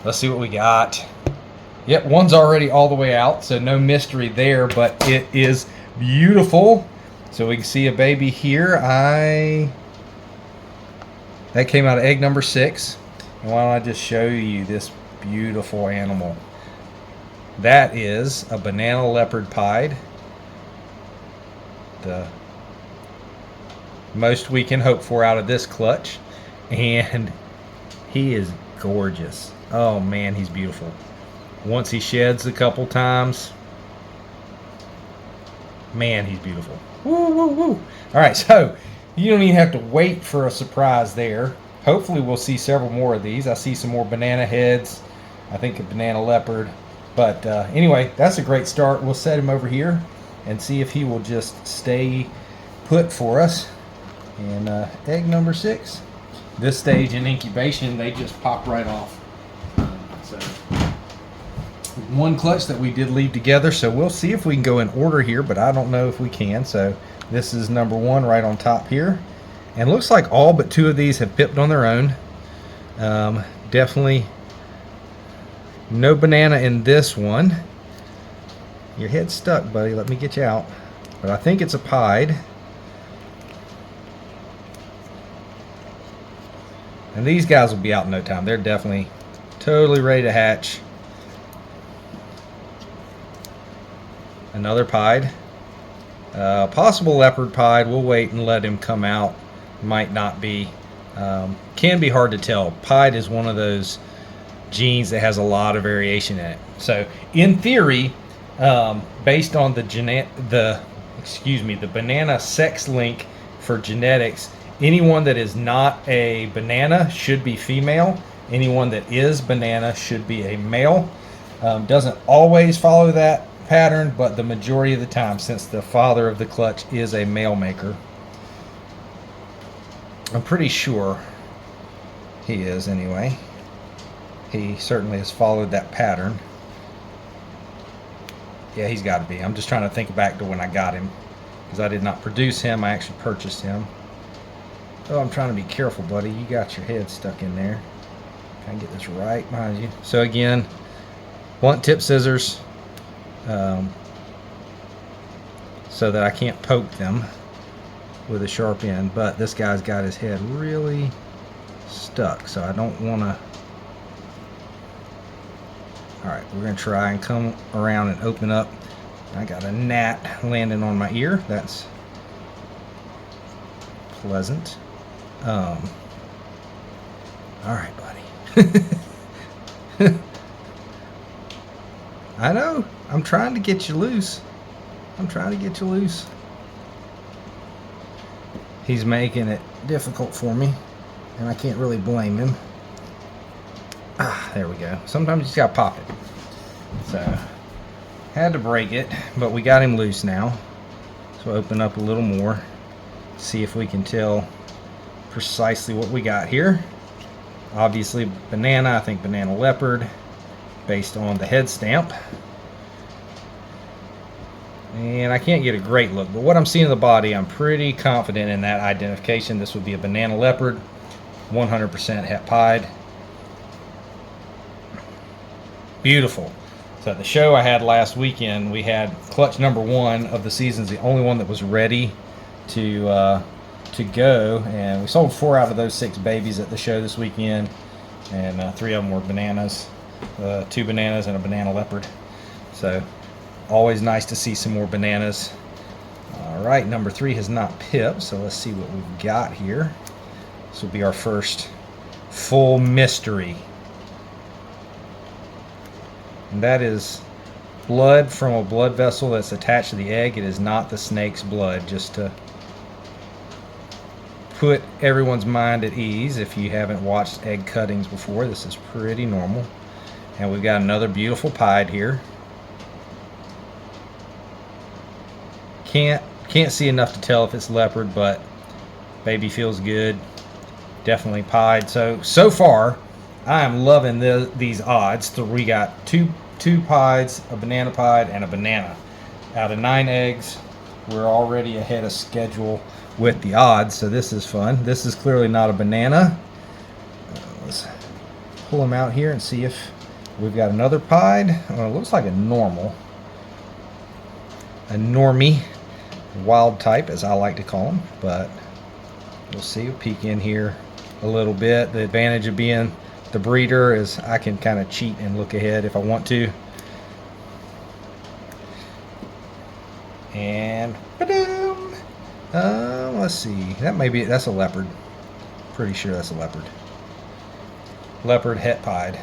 let's see what we got. Yep, one's already all the way out, so no mystery there, but it is beautiful. So we can see a baby here. That came out of egg number 6. And why don't I just show you this beautiful animal? That is a banana leopard pied. The most we can hope for out of this clutch. And he is gorgeous. Oh man, he's beautiful. Once he sheds a couple times, man, he's beautiful. Woo, woo, woo. All right, so you don't even have to wait for a surprise there. Hopefully we'll see several more of these. I see some more banana heads. I think a banana leopard. But anyway, that's a great start. We'll set him over here and see if he will just stay put for us. And egg number 6. This stage in incubation, they just pop right off. So one clutch that we did leave together, so we'll see if we can go in order here, but I don't know if we can. So this is number 1 right on top here. And looks like all but 2 of these have pipped on their own. Definitely no banana in this one. Your head's stuck, buddy. Let me get you out. But I think it's a pied. And these guys will be out in no time. They're definitely totally ready to hatch. Another pied. Possible leopard pied. We'll wait and let him come out. Might not be. Can be hard to tell. Pied is one of those genes that has a lot of variation in it. So in theory, based on the banana sex link for genetics, anyone that is not a banana should be female. Anyone that is banana should be a male. Doesn't always follow that pattern, but the majority of the time, since the father of the clutch is a male maker. I'm pretty sure he is anyway. He certainly has followed that pattern. Yeah, he's got to be. I'm just trying to think back to when I got him, because I did not produce him. I actually purchased him. Oh, I'm trying to be careful, buddy. You got your head stuck in there. Try and get this right behind you. So again, blunt tip scissors, so that I can't poke them with a sharp end. But this guy's got his head really stuck, so I don't want to. Alright, we're going to try and come around and open up. I got a gnat landing on my ear. That's pleasant. Alright, buddy. I know. I'm trying to get you loose. I'm trying to get you loose. He's making it difficult for me, and I can't really blame him. Ah, there we go. Sometimes you just gotta pop it. So, had to break it, but we got him loose now. So open up a little more, see if we can tell precisely what we got here. Obviously banana, I think banana leopard, based on the head stamp. And I can't get a great look, but what I'm seeing in the body, I'm pretty confident in that identification. This would be a banana leopard, 100% het pied. Beautiful. So at the show I had last weekend, we had clutch number 1 of the season, the only one that was ready to go, and we sold 4 out of those 6 babies at the show this weekend, and 3 of them were bananas, 2 bananas and a banana leopard. So always nice to see some more bananas. All right, number 3 has not pipped, so let's see what we've got here. This will be our first full mystery. And that is blood from a blood vessel that's attached to the egg. It is not the snake's blood, just to put everyone's mind at ease. If you haven't watched egg cuttings before, this is pretty normal. And we've got another beautiful pied here. Can't see enough to tell if it's leopard, but baby feels good. Definitely pied. So far, I am loving these odds. So we got two pieds, a banana pied, and a banana. Out of 9 eggs, we're already ahead of schedule with the odds, so this is fun. This is clearly not a banana. Let's pull them out here and see if we've got another pied. Well, it looks like a normal. A normie. Wild type, as I like to call them, but we'll see. We'll peek in here a little bit. The advantage of being the breeder is I can kind of cheat and look ahead if I want to. And ba-doom! Let's see. That's a leopard. Pretty sure that's a leopard. Leopard het pied.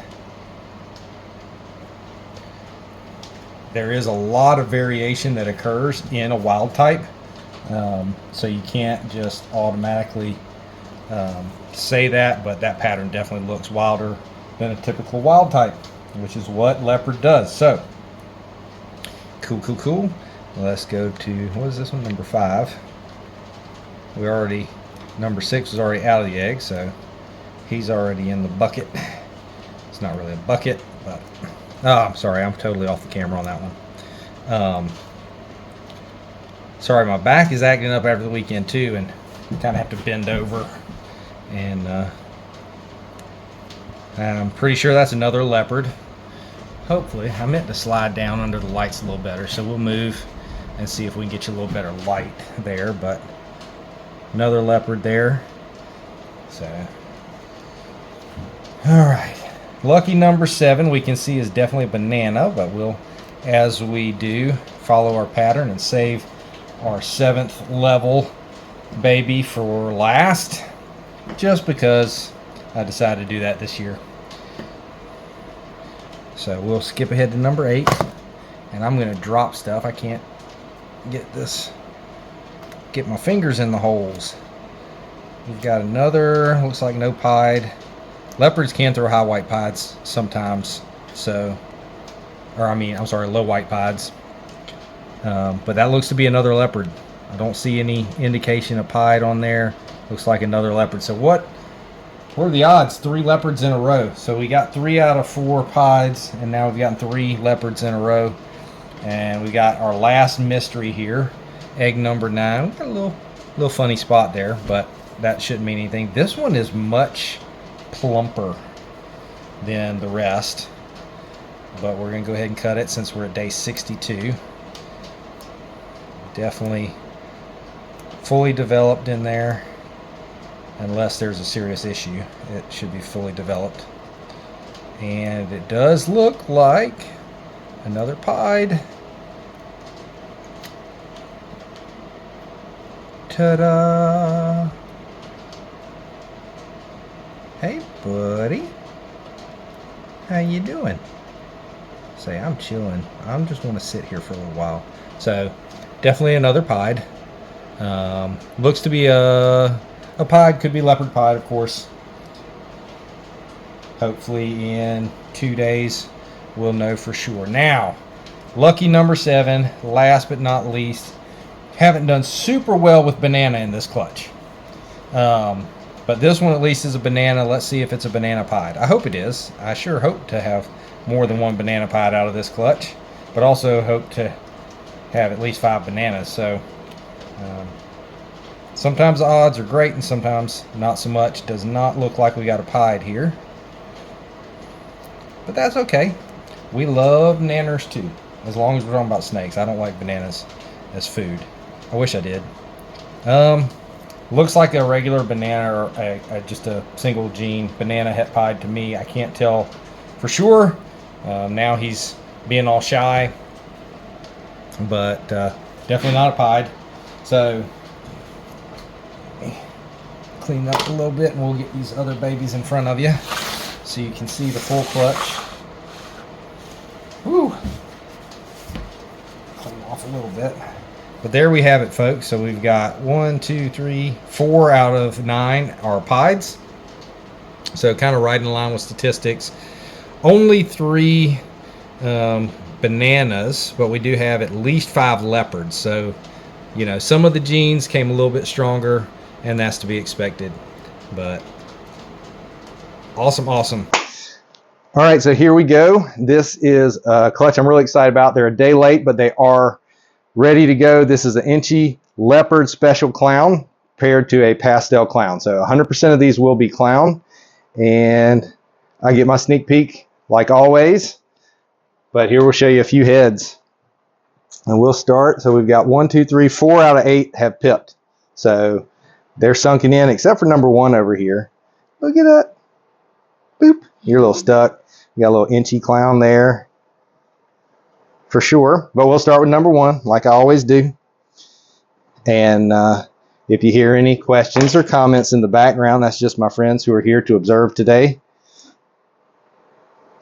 There is a lot of variation that occurs in a wild type, so you can't just automatically say that, but that pattern definitely looks wilder than a typical wild type, which is what leopard does. So cool. Let's go to, what is this one, number 5. Number 6 was already out of the egg, so he's already in the bucket. It's not really a bucket, but I'm sorry, I'm totally off the camera on that one. Sorry, my back is acting up after the weekend too, and kind of have to bend over. And I'm pretty sure that's another leopard. Hopefully, I meant to slide down under the lights a little better, so we'll move and see if we can get you a little better light there. But another leopard there. So, all right. Lucky number 7 we can see is definitely a banana, but we'll, as we do, follow our pattern and save our 7th level baby for last, just because I decided to do that this year. So we'll skip ahead to number 8, and I'm going to drop stuff. I can't get my fingers in the holes. We've got another, looks like no pied. Leopards can throw high white pieds sometimes, so, I'm sorry, low white pieds. But that looks to be another leopard. I don't see any indication of pied on there. Looks like another leopard. So what are the odds? 3 leopards in a row. So we got 3 out of 4 pieds, and now we've gotten 3 leopards in a row. And we got our last mystery here. egg number 9. We got a little funny spot there, but that shouldn't mean anything. This one is much plumper than the rest, but we're going to go ahead and cut it since we're at day 62. Definitely fully developed in there, unless there's a serious issue. It should be fully developed. And it does look like another pied. Ta-da! Hey, buddy. How you doing? Say, I'm chilling. I just want to sit here for a little while. So, definitely another pied. Looks to be a pied. Could be leopard pied, of course. Hopefully in 2 days we'll know for sure. Now, lucky number 7, last but not least. Haven't done super well with banana in this clutch. But this one at least is a banana. Let's see if it's a banana pied. I hope it is. I sure hope to have more than one banana pied out of this clutch, but also hope to have at least 5 bananas. So sometimes the odds are great and sometimes not so much. Does not look like we got a pied here, but that's okay. We love nanners too, as long as we're talking about snakes. I don't like bananas as food. I wish I did. Looks like a regular banana or just a single gene banana het pied to me. I can't tell for sure. Now he's being all shy, but definitely not a pied. So clean up a little bit and we'll get these other babies in front of you so you can see the full clutch. Woo! Clean off a little bit. But there we have it, folks. So we've got 1, 2, 3, 4 out of 9 are pieds. So kind of right in line with statistics. Only 3 bananas, but we do have at least 5 leopards. So, you know, some of the genes came a little bit stronger, and that's to be expected. But awesome, awesome. All right, so here we go. This is a clutch I'm really excited about. They're a day late, but they are ready to go. This is an Inchy Leopard Special Clown paired to a Pastel Clown. So 100% of these will be clown. And I get my sneak peek like always. But here we'll show you a few heads. And we'll start. So we've got 1, 2, 3, 4 out of 8 have pipped. So they're sunken in, except for number 1 over here. Look at that. Boop. You're a little stuck. You got a little Inchy Clown there. For sure, but we'll start with number 1 like I always do. And if you hear any questions or comments in the background, that's just my friends who are here to observe today.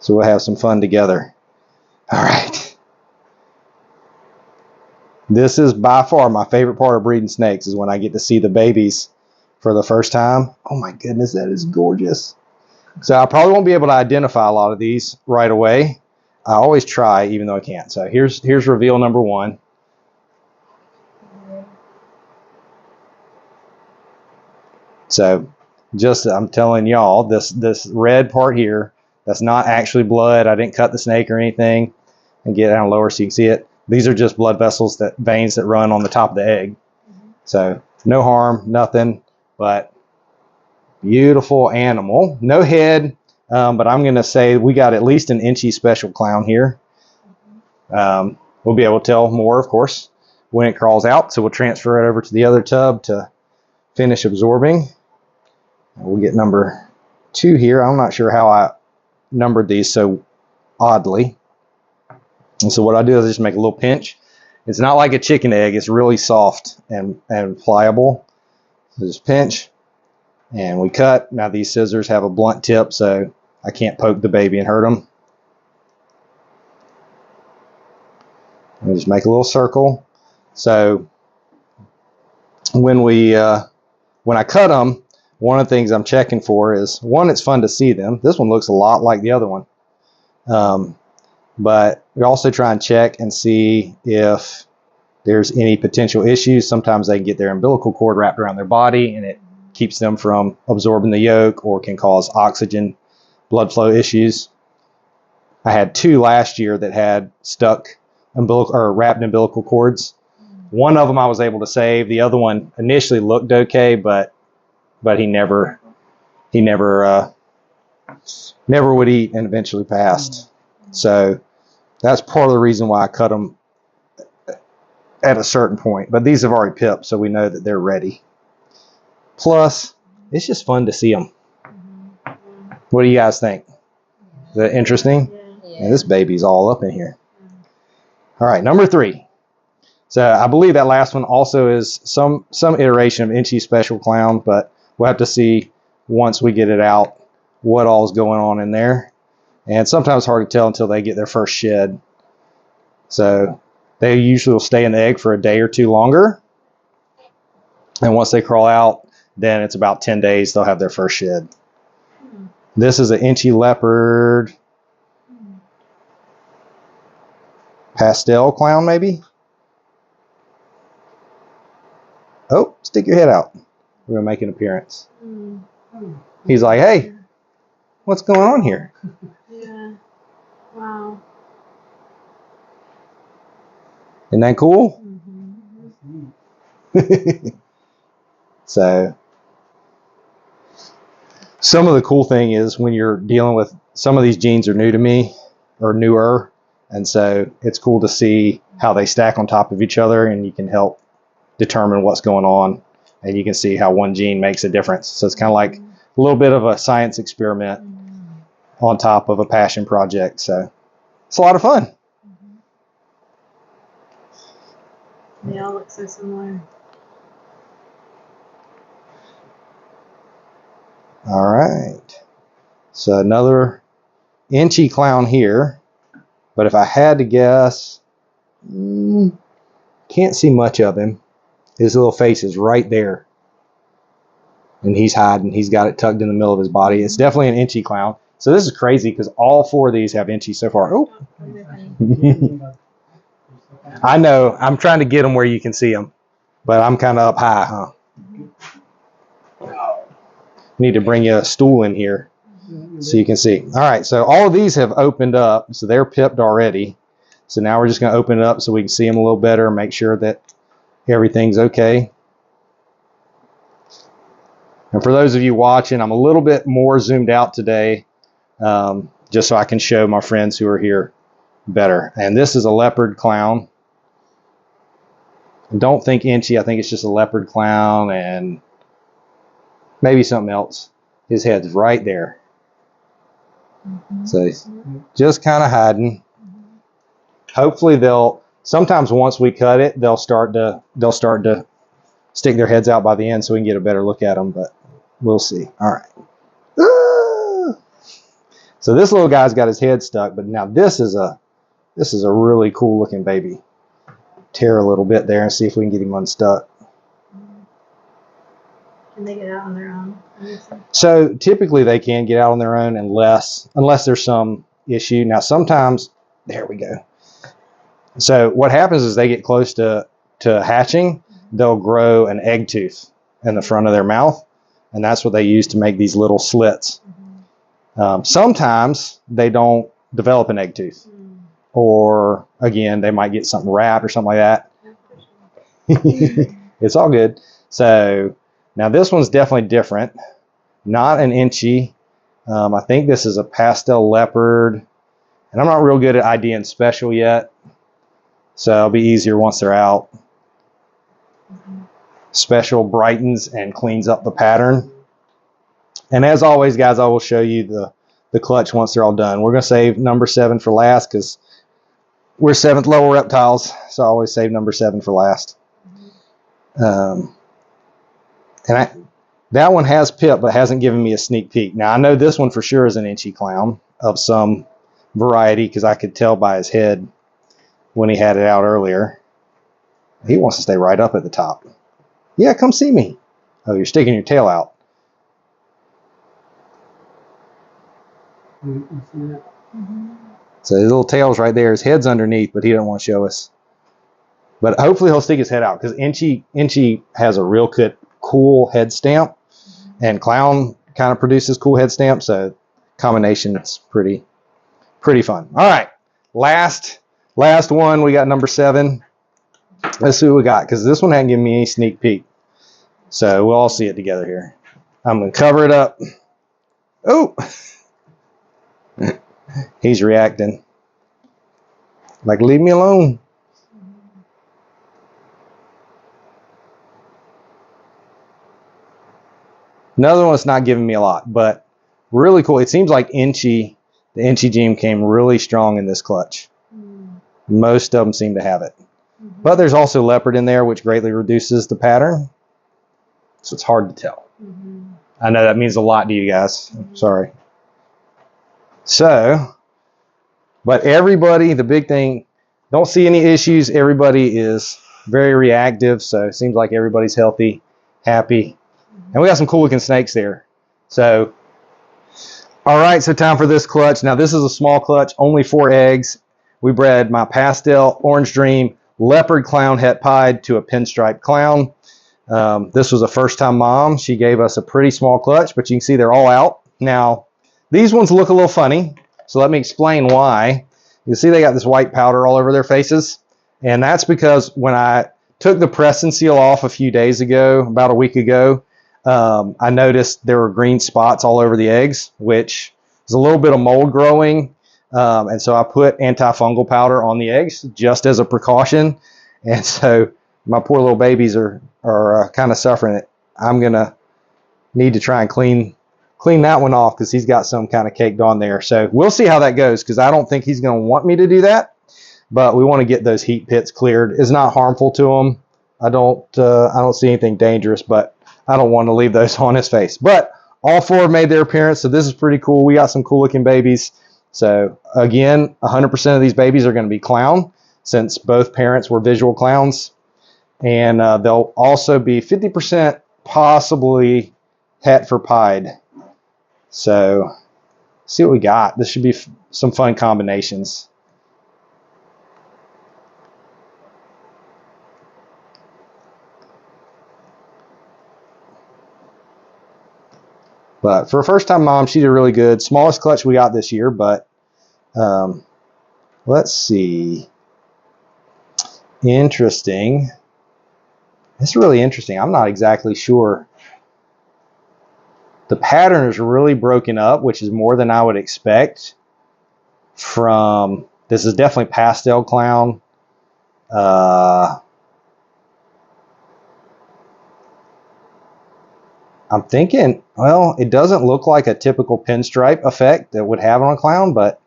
So we'll have some fun together. All right. This is by far my favorite part of breeding snakes, is when I get to see the babies for the first time. Oh my goodness, that is gorgeous. So I probably won't be able to identify a lot of these right away. I always try, even though I can't. So here's reveal number 1. So just, I'm telling y'all, this red part here, that's not actually blood. I didn't cut the snake or anything. And get down lower so you can see it. These are just blood vessels, veins that run on the top of the egg. So no harm, nothing, but beautiful animal. No head. But I'm going to say we got at least an Inchy Special Clown here. We'll be able to tell more, of course, when it crawls out. So we'll transfer it over to the other tub to finish absorbing. We'll get number 2 here. I'm not sure how I numbered these so oddly. And so what I do is just make a little pinch. It's not like a chicken egg. It's really soft and pliable. So just pinch. And we cut. Now these scissors have a blunt tip, so I can't poke the baby and hurt them. And just make a little circle. So when I cut them, one of the things I'm checking for is, one, it's fun to see them. This one looks a lot like the other one. But we also try and check and see if there's any potential issues. Sometimes they can get their umbilical cord wrapped around their body and it keeps them from absorbing the yolk, or can cause oxygen blood flow issues. I had 2 last year that had stuck umbilical or wrapped umbilical cords. One of them I was able to save. The other one initially looked okay, but he never would eat and eventually passed. So that's part of the reason why I cut them at a certain point. But these have already pipped, so we know that they're ready. Plus, it's just fun to see them. What do you guys think? Is that interesting? Yeah. And this baby's all up in here. All right, number 3. So I believe that last one also is some iteration of Inchy Special Clown, but we'll have to see once we get it out what all is going on in there. And sometimes it's hard to tell until they get their first shed. So they usually will stay in the egg for a day or 2 longer. And once they crawl out, then it's about 10 days they'll have their first shed. This is an Inchy Leopard pastel clown, maybe? Oh, stick your head out. We're going to make an appearance. He's like, hey, what's going on here? Yeah. Wow. Isn't that cool? So, some of the cool thing is when you're dealing with, some of these genes are new to me, or newer, and so it's cool to see how they stack on top of each other, and you can help determine what's going on, and you can see how one gene makes a difference. So it's kind of like a little bit of a science experiment on top of a passion project. So it's a lot of fun. They all look so similar. All right. So another Inchy clown here, but if I had to guess, can't see much of him. His little face is right there. And he's hiding. He's got it tucked in the middle of his body. It's definitely an Inchy clown. So this is crazy because all 4 of these have Inchy so far. Oh. I know. I'm trying to get them where you can see them. But I'm kind of up high, huh? Need to bring you a stool in here so you can see. All right. So all of these have opened up. So they're pipped already. So now we're just going to open it up so we can see them a little better and make sure that everything's okay. And for those of you watching, I'm a little bit more zoomed out today, just so I can show my friends who are here better. And this is a leopard clown. Don't think Inchy. I think it's just a leopard clown and maybe something else. His head's right there. So he's just kind of hiding. Hopefully sometimes once we cut it, they'll start to stick their heads out by the end so we can get a better look at them, but we'll see. All right. So this little guy's got his head stuck, but now this is a really cool looking baby. Tear a little bit there and see if we can get him unstuck. Can they get out on their own? So typically they can get out on their own unless there's some issue. Now sometimes, there we go. So what happens is they get close to hatching, they'll grow an egg tooth in the front of their mouth, and that's what they use to make these little slits. Sometimes they don't develop an egg tooth, or again, they might get something wrapped or something like that. It's all good. So now this one's definitely different. Not an Inchy. I think this is a pastel leopard, and I'm not real good at IDing special yet, so it'll be easier once they're out. Special brightens and cleans up the pattern. And as always, guys, I will show you the clutch once they're all done. We're going to save number 7 for last because we're 7th level reptiles, so I always save number 7 for last. That one has pip, but hasn't given me a sneak peek. Now, I know this one for sure is an Inchy clown of some variety because I could tell by his head when he had it out earlier. He wants to stay right up at the top. Yeah, come see me. Oh, you're sticking your tail out. So his little tail's right there. His head's underneath, but he doesn't want to show us. But hopefully he'll stick his head out because Inchy has a real cool head stamp, and clown kind of produces cool head stamp. So combination is pretty fun. All right, last one. We got number 7. let's see what we got, because this one hadn't given me any sneak peek. So we'll all see it together here. I'm going to cover it up. Oh, he's reacting. Like, leave me alone. Another one's not giving me a lot, but really cool. It seems like the Inchy gene came really strong in this clutch. Most of them seem to have it. But there's also leopard in there, which greatly reduces the pattern. So it's hard to tell. I know that means a lot to you guys. Sorry. So, but everybody, the big thing, don't see any issues. Everybody is very reactive. So it seems like everybody's healthy, happy. And we got some cool looking snakes there. So, all right, so time for this clutch. Now this is a small clutch, only 4 eggs. We bred my pastel, orange dream, leopard clown het pied to a pinstripe clown. This was a first-time mom. She gave us a pretty small clutch, but you can see they're all out. Now, these ones look a little funny, so let me explain why. You see they got this white powder all over their faces, and that's because when I took the press and seal off a few days ago, about a week ago, I noticed there were green spots all over the eggs, which is a little bit of mold growing, and so I put antifungal powder on the eggs just as a precaution, and so my poor little babies are kind of suffering it. I'm going to need to try and clean that one off because he's got some kind of caked on there. So we'll see how that goes because I don't think he's going to want me to do that, but we want to get those heat pits cleared. It's not harmful to him. I don't see anything dangerous, but I don't want to leave those on his face. But all 4 made their appearance, so this is pretty cool. We got some cool looking babies. So again, 100% of these babies are going to be clown since both parents were visual clowns. And they'll also be 50% possibly het for pied. So see what we got. This should be some fun combinations. But for a first-time mom, she did really good. Smallest clutch we got this year, but let's see. Interesting. It's really interesting. I'm not exactly sure. The pattern is really broken up, which is more than I would expect from, this is definitely pastel clown. I'm thinking, well, it doesn't look like a typical pinstripe effect that would have on a clown, but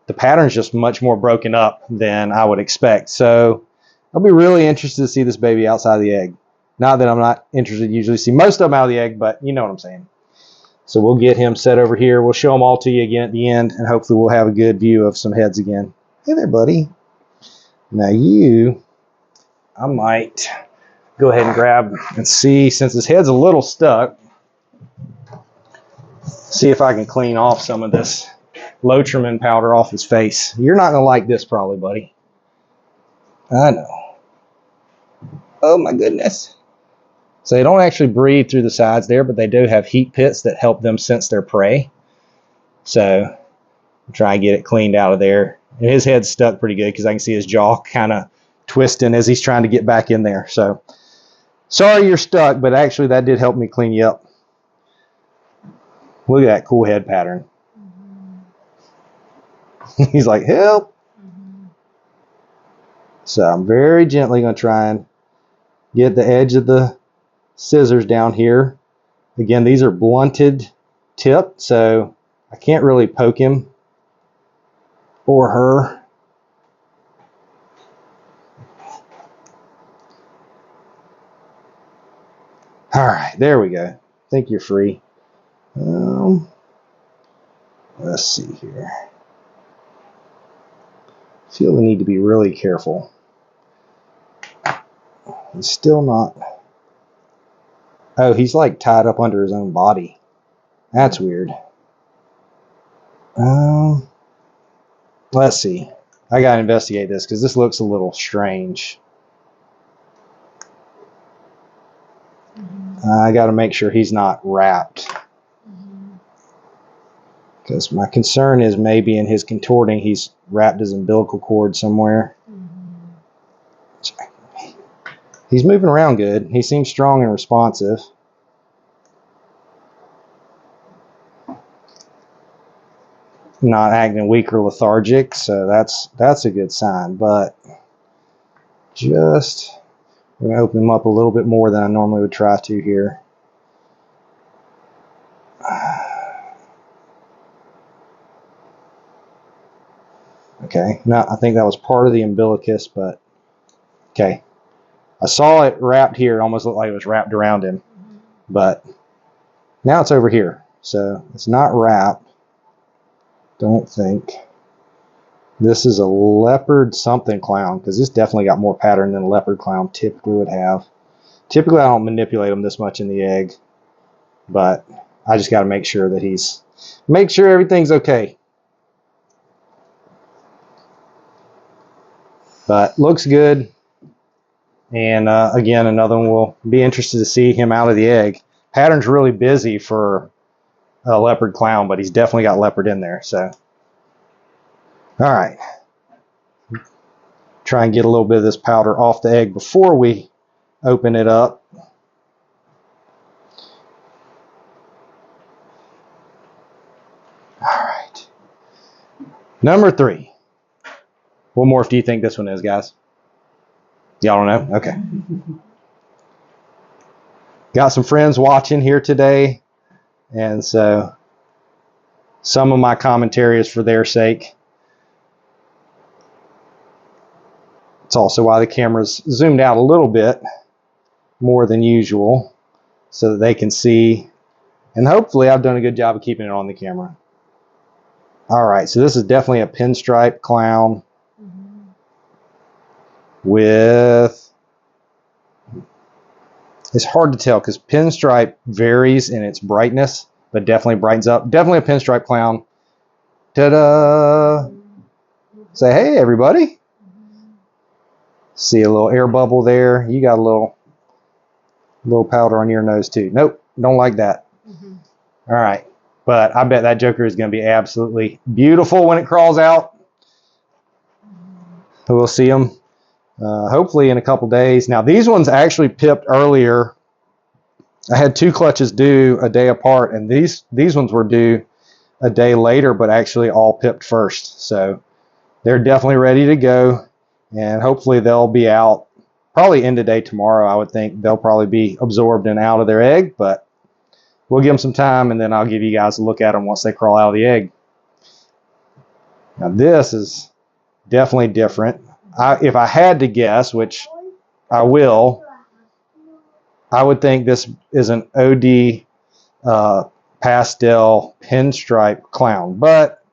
the pattern is just much more broken up than I would expect. So I'll be really interested to see this baby outside of the egg. Not that I'm not interested to usually see most of them out of the egg, but you know what I'm saying. So we'll get him set over here. We'll show them all to you again at the end, and hopefully we'll have a good view of some heads again. Hey there, buddy. Now I might go ahead and grab and see, since his head's a little stuck, see if I can clean off some of this Lotrimin powder off his face. You're not going to like this probably, buddy. I know. Oh my goodness. So they don't actually breathe through the sides there, but they do have heat pits that help them sense their prey. So I'm trying to get it cleaned out of there. And his head's stuck pretty good because I can see his jaw kind of twisting as he's trying to get back in there. So sorry you're stuck, but actually that did help me clean you up. Look at that cool head pattern. He's like, help. So I'm very gently going to try and get the edge of the scissors down here. Again, these are blunted tip, so I can't really poke him or her. All right, there we go. I think you're free. Let's see here. I feel we need to be really careful. He's still not. Oh, he's like tied up under his own body. That's weird. Let's see. I gotta investigate this because this looks a little strange. I gotta make sure he's not wrapped. Because my concern is maybe in his contorting, he's wrapped his umbilical cord somewhere. He's moving around good. He seems strong and responsive. Not acting weak or lethargic, so that's a good sign. But just I'm going to open him up a little bit more than I normally would try to here. Okay, now I think that was part of the umbilicus, but okay. I saw it wrapped here. It almost looked like it was wrapped around him, but now it's over here. So it's not wrapped. Don't think. This is a leopard something clown, because this definitely got more pattern than a leopard clown typically would have. Typically I don't manipulate them this much in the egg, but I just got to make sure that make sure everything's okay. But looks good. And again, another one, we'll be interested to see him out of the egg. Pattern's really busy for a leopard clown, but he's definitely got leopard in there. So, all right. Try and get a little bit of this powder off the egg before we open it up. All right. Number 3. What morph do you think this one is, guys? Y'all don't know? Okay. Got some friends watching here today, and so some of my commentary is for their sake. It's also why the camera's zoomed out a little bit more than usual so that they can see, and hopefully I've done a good job of keeping it on the camera. All right, so this is definitely a pinstripe clown with, it's hard to tell because pinstripe varies in its brightness, but definitely brightens up. Definitely a pinstripe clown. Ta-da! Say hey, everybody. See a little air bubble there. You got a little powder on your nose too. Nope, don't like that. All right, but I bet that joker is going to be absolutely beautiful when it crawls out. We'll see them hopefully in a couple days. Now these ones actually pipped earlier. I had 2 clutches due a day apart, and these ones were due a day later, but actually all pipped first. So they're definitely ready to go, and hopefully they'll be out probably end of day tomorrow. I would think they'll probably be absorbed and out of their egg, but we'll give them some time, and then I'll give you guys a look at them once they crawl out of the egg. Now this is definitely different. If I had to guess, which I will, I would think this is an OD pastel pinstripe clown, but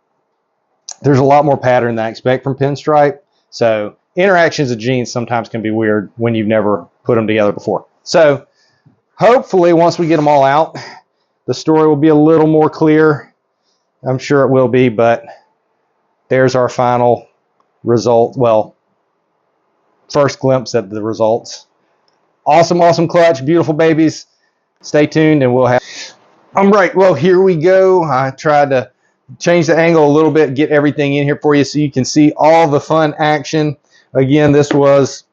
there's a lot more pattern than I expect from pinstripe. So interactions of genes sometimes can be weird when you've never put them together before. So hopefully once we get them all out, the story will be a little more clear. I'm sure it will be, but there's our final result. Well, first glimpse at the results. Awesome clutch, beautiful babies. Stay tuned and we'll have. All right, well, here we go. I tried to change the angle a little bit, get everything in here for you so you can see all the fun action. Again, this was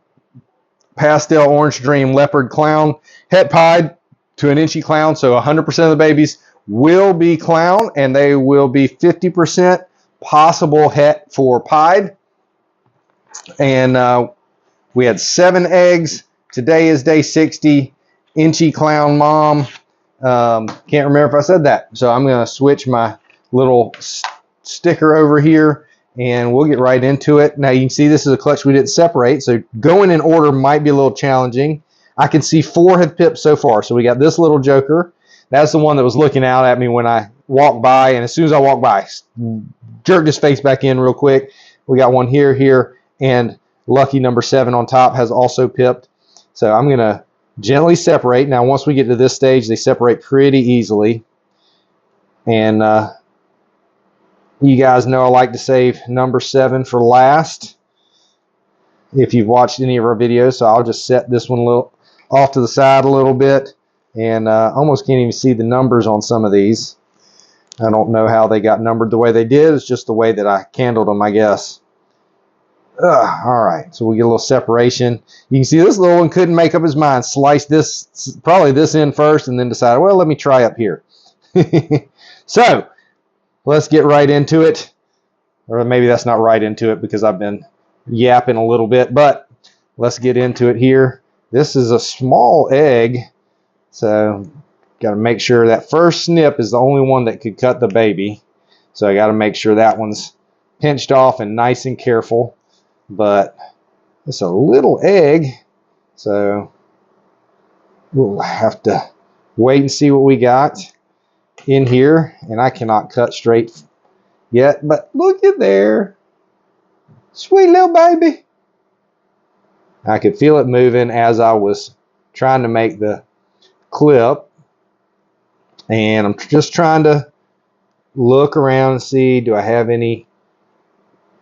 Pastel Orange Dream Leopard Clown, het pied to an inchy clown, so 100% of the babies will be clown, and they will be 50% possible het for pied. And we had 7 eggs. Today is day 60. Inchy clown mom. Can't remember if I said that. So I'm going to switch my little sticker over here, and we'll get right into it. Now you can see this is a clutch we didn't separate, so going in order might be a little challenging. I can see 4 have pipped so far. So we got this little joker. That's the one that was looking out at me when I walked by, and as soon as I walked by, jerked his face back in real quick. We got one here, and lucky number 7 on top has also pipped. So I'm going to gently separate. Now once we get to this stage, they separate pretty easily. And you guys know I like to save number 7 for last if you've watched any of our videos. So I'll just set this one a little off to the side a little bit, and almost can't even see the numbers on some of these. I don't know how they got numbered the way they did. It's just the way that I candled them, I guess. All right, so we get a little separation. You can see this little one couldn't make up his mind. Sliced this, probably this end first, and then decided, well, let me try up here. So let's get right into it. Or maybe that's not right into it because I've been yapping a little bit, but let's get into it here. This is a small egg, so got to make sure that first snip is the only one that could cut the baby. So I got to make sure that one's pinched off and nice and careful. But it's a little egg, so we'll have to wait and see what we got in here. And I cannot cut straight yet, but look at there. Sweet little baby. I could feel it moving as I was trying to make the clip. And I'm just trying to look around and see, do I have any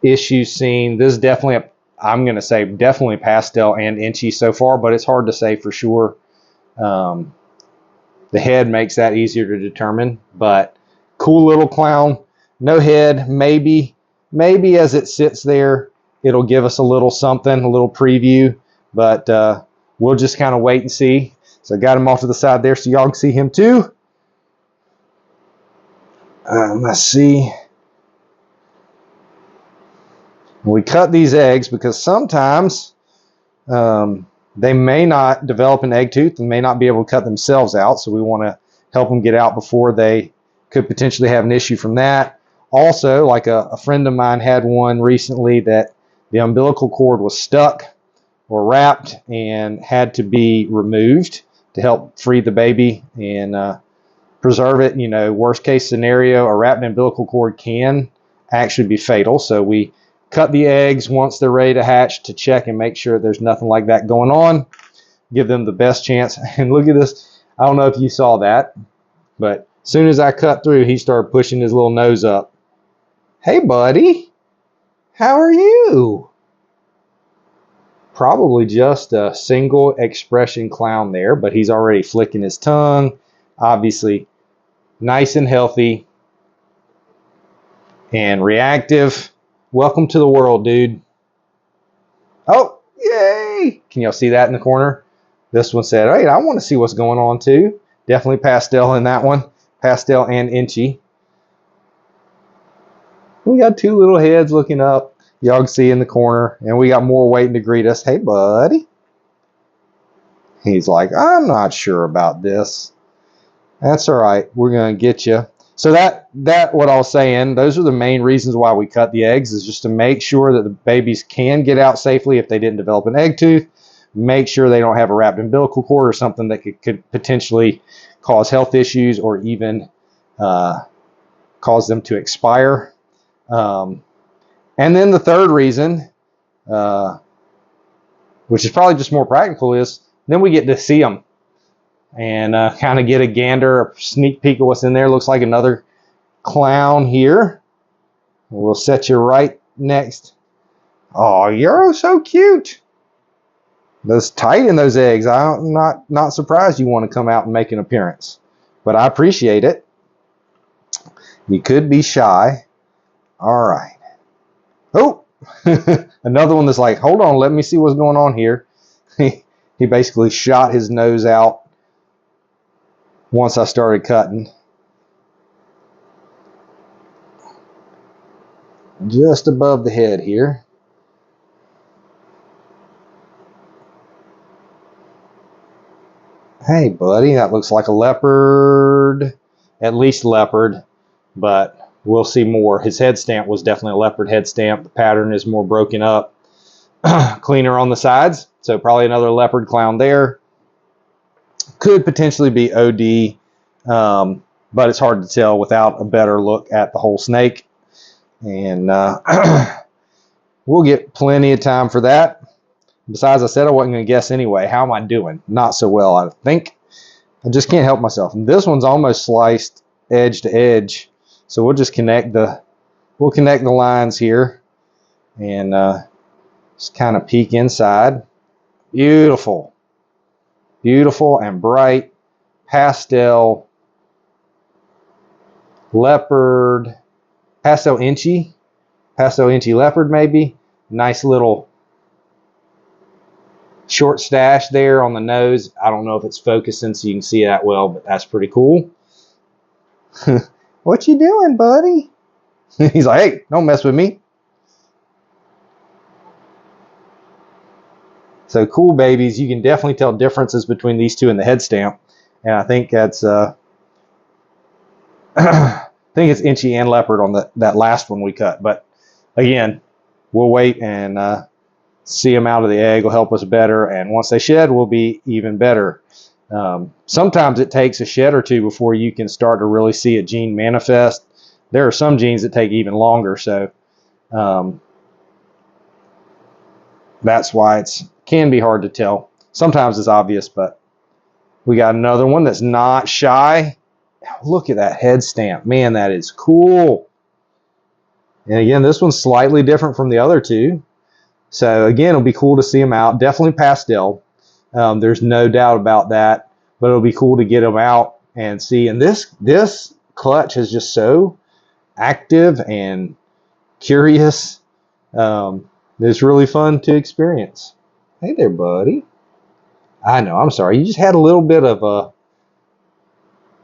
issues seen? This is definitely, I'm going to say definitely pastel and inchy so far, but it's hard to say for sure. The head makes that easier to determine, but cool little clown. No head. Maybe as it sits there, it'll give us a little something, a little preview, but we'll just kind of wait and see. So I got him off to the side there so y'all can see him too. Let's see. We cut these eggs because sometimes they may not develop an egg tooth and may not be able to cut themselves out. So we want to help them get out before they could potentially have an issue from that. Also, like a friend of mine had one recently that the umbilical cord was stuck or wrapped and had to be removed to help free the baby and preserve it. You know, worst case scenario, a wrapped umbilical cord can actually be fatal. So we cut the eggs once they're ready to hatch to check and make sure there's nothing like that going on. Give them the best chance. And look at this. I don't know if you saw that, but as soon as I cut through, he started pushing his little nose up. Hey, buddy. How are you? Probably just a single expression clown there, but he's already flicking his tongue. Obviously nice and healthy and reactive. Welcome to the world, dude. Oh, yay! Can y'all see that in the corner? This one said, hey, I want to see what's going on too. Definitely pastel in that one. Pastel and inchy. We got two little heads looking up. Y'all can see in the corner. And we got more waiting to greet us. Hey, buddy. He's like, I'm not sure about this. That's all right. We're going to get you. So that what I was saying, those are the main reasons why we cut the eggs, is just to make sure that the babies can get out safely if they didn't develop an egg tooth. Make sure they don't have a wrapped umbilical cord or something that could potentially cause health issues or even cause them to expire. And then the third reason, which is probably just more practical, is then we get to see them and kind of get a gander, a sneak peek of what's in there. Looks like another clown here. We'll set you right next. Oh, you're so cute. Those tight in those eggs. I'm not surprised you want to come out and make an appearance, but I appreciate it. You could be shy. All right. Oh, another one that's like, hold on, let me see what's going on here. He basically shot his nose out once I started cutting. Just above the head here. Hey, buddy, that looks like a leopard. At least leopard, but we'll see more. His head stamp was definitely a leopard head stamp. The pattern is more broken up, cleaner on the sides. So probably another leopard clown there. Could potentially be OD, but it's hard to tell without a better look at the whole snake. And we'll get plenty of time for that. Besides, I said I wasn't going to guess anyway. How am I doing? Not so well, I think. I just can't help myself. And this one's almost sliced edge to edge. So we'll just connect the lines here and just kind of peek inside. Beautiful. Beautiful and bright pastel leopard, pastel inchy leopard maybe. Nice little short stash there on the nose. I don't know if it's focusing so you can see that well, but that's pretty cool. What you doing, buddy? He's like, hey, don't mess with me. So cool babies. You can definitely tell differences between these two in the head stamp. And I think that's I think it's Inchy and Leopard on that last one we cut. But again, we'll wait and see them out of the egg will help us better. And once they shed, we'll be even better. Sometimes it takes a shed or two before you can start to really see a gene manifest. There are some genes that take even longer. So that's why it can be hard to tell. Sometimes it's obvious, but we got another one that's not shy. Look at that head stamp. Man, that is cool. And again, this one's slightly different from the other two. So again, it'll be cool to see them out. Definitely pastel. There's no doubt about that. But it'll be cool to get them out and see. And this clutch is just so active and curious. It's really fun to experience. Hey there, buddy. I know, I'm sorry. You just had a little bit of a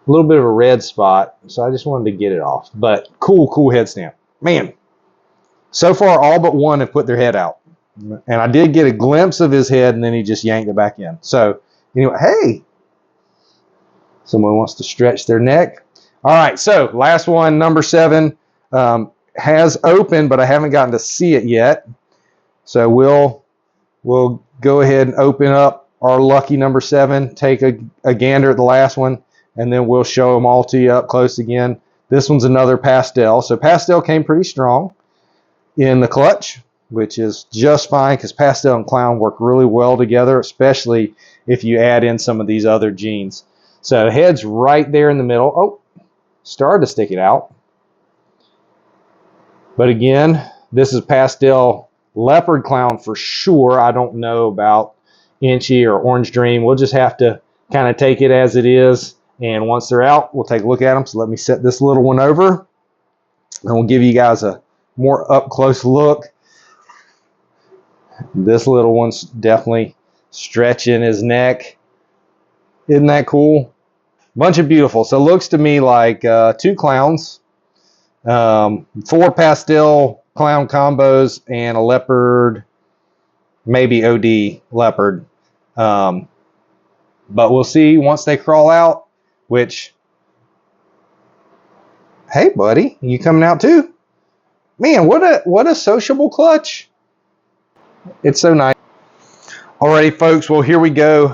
red spot, so I just wanted to get it off. But cool head stamp. Man, so far all but one have put their head out. And I did get a glimpse of his head, and then he just yanked it back in. So anyway, hey, someone wants to stretch their neck. All right, so last one, number 7, has opened, but I haven't gotten to see it yet. So we'll go ahead and open up our lucky number 7, take a gander at the last one, and then we'll show them all to you up close again. This one's another pastel. So pastel came pretty strong in the clutch, which is just fine because pastel and clown work really well together, especially if you add in some of these other genes. So head's right there in the middle. Oh, started to stick it out. But again, this is pastel leopard clown for sure. I don't know about Inchy or Orange Dream. We'll just have to kind of take it as it is. And once they're out, we'll take a look at them. So let me set this little one over, and we'll give you guys a more up-close look. This little one's definitely stretching his neck. Isn't that cool? Bunch of beautiful. So it looks to me like 2 clowns, 4 pastel clown combos, and a leopard, maybe OD leopard. But we'll see once they crawl out, which, hey buddy, you coming out too? Man, what a sociable clutch. It's so nice. Alrighty, folks, well, here we go.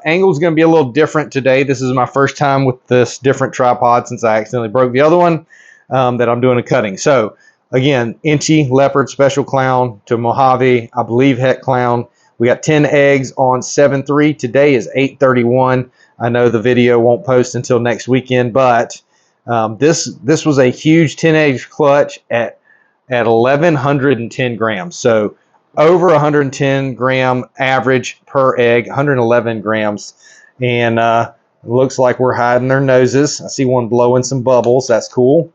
Angle's going to be a little different today. This is my first time with this different tripod since I accidentally broke the other one that I'm doing a cutting. So, again, Inchy, Leopard, Special Clown to Mojave, I believe Het Clown. We got 10 eggs on 7/3. Today is 8/31. I know the video won't post until next weekend, but this was a huge 10-egg clutch at 1,110 grams. So, over 110 gram average per egg, 111 grams. And looks like we're hiding their noses. I see one blowing some bubbles. That's cool.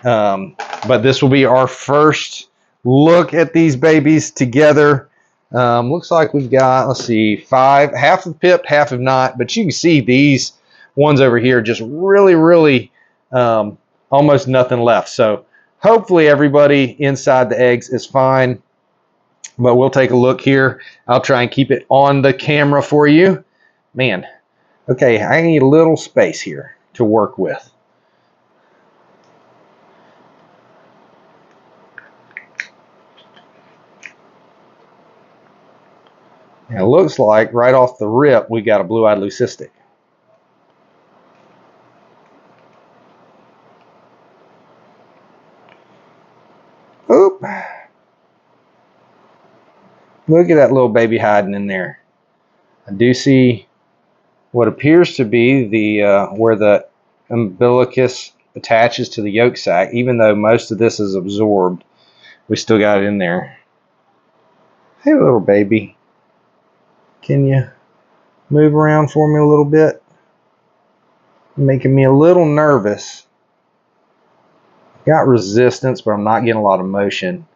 But this will be our first look at these babies together. Looks like we've got, let's see, 5. Half have pipped, half have not. But you can see these ones over here just really almost nothing left. So hopefully everybody inside the eggs is fine. But we'll take a look here. I'll try and keep it on the camera for you. Man, okay, I need a little space here to work with. And it looks like right off the rip we got a blue-eyed leucistic. Oop. Look at that little baby hiding in there. I do see what appears to be the where the umbilicus attaches to the yolk sac. Even though most of this is absorbed, we still got it in there. Hey, little baby. Can you move around for me a little bit? Making me a little nervous. Got resistance, but I'm not getting a lot of motion.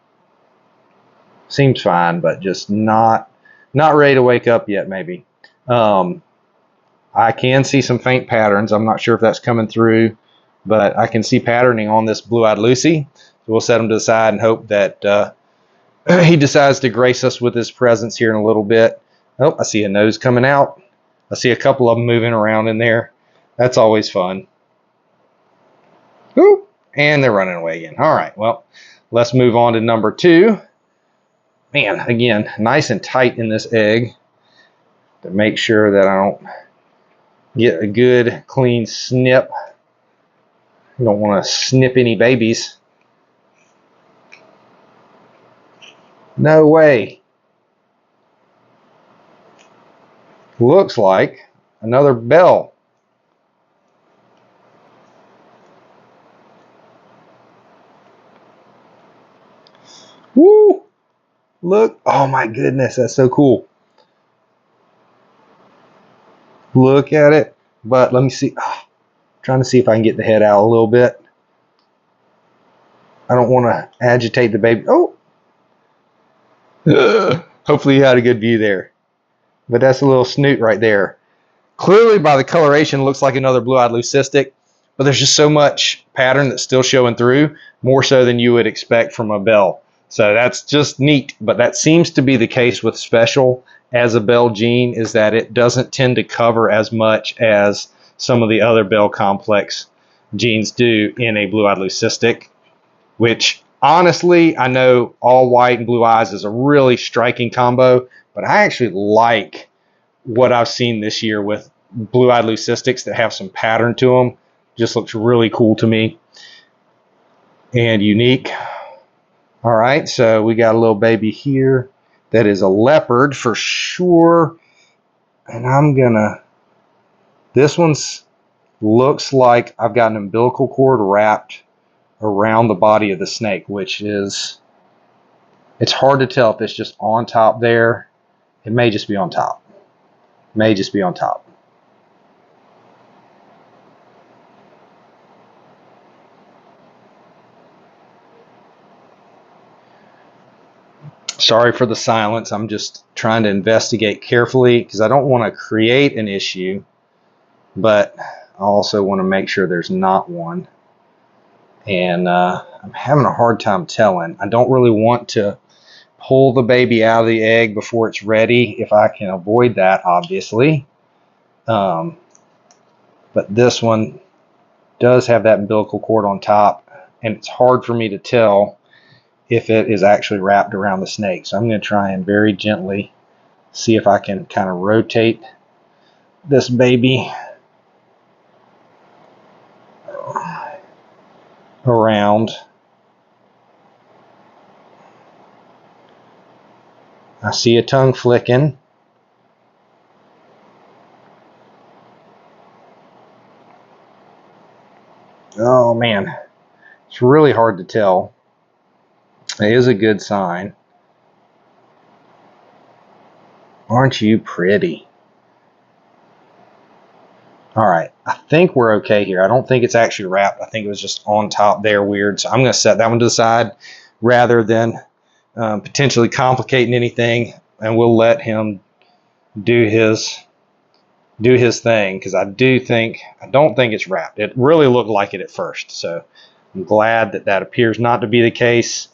seems fine, but just not ready to wake up yet, maybe. I can see some faint patterns. I'm not sure if that's coming through, but I can see patterning on this blue-eyed Lucy. So we'll set him to the side and hope that he decides to grace us with his presence here in a little bit. Oh, I see a nose coming out. I see a couple of them moving around in there. That's always fun. Ooh, and they're running away again. All right, well, let's move on to number 2. Man, again, nice and tight in this egg to make sure that I don't get a good clean snip. You don't want to snip any babies. No way. Looks like another bell. Woo! Look. Oh my goodness, that's so cool. Look at it. But let me see. Trying to see if I can get the head out a little bit. I don't want to agitate the baby. Oh! Hopefully you had a good view there. But that's a little snoot right there. Clearly by the coloration, it looks like another blue-eyed leucistic, but there's just so much pattern that's still showing through, more so than you would expect from a bell. So that's just neat, but that seems to be the case with Special as a bell gene, is that it doesn't tend to cover as much as some of the other bell complex genes do in a blue-eyed leucistic, which honestly, I know all white and blue eyes is a really striking combo, but I actually like what I've seen this year with blue-eyed leucistics that have some pattern to them. Just looks really cool to me and unique. All right, so we got a little baby here that is a leopard for sure. And I'm gonna, this one's looks like I've got an umbilical cord wrapped around the body of the snake, which is, it's hard to tell if it's just on top there. It may just be on top. May just be on top. Sorry for the silence. I'm just trying to investigate carefully because I don't want to create an issue, but I also want to make sure there's not one. And I'm having a hard time telling. I don't really want to pull the baby out of the egg before it's ready, if I can avoid that, obviously. But this one does have that umbilical cord on top, and it's hard for me to tell if it is actually wrapped around the snake. So I'm going to try and very gently see if I can kind of rotate this baby around. I see a tongue flicking. Oh man, it's really hard to tell. It is a good sign. Aren't you pretty? All right, I think we're okay here. I don't think it's actually wrapped. I think it was just on top there weird. So I'm going to set that one to the side rather than potentially complicating anything, and we'll let him do his thing, because I don't think it's wrapped. It really looked like it at first, so I'm glad that that appears not to be the case.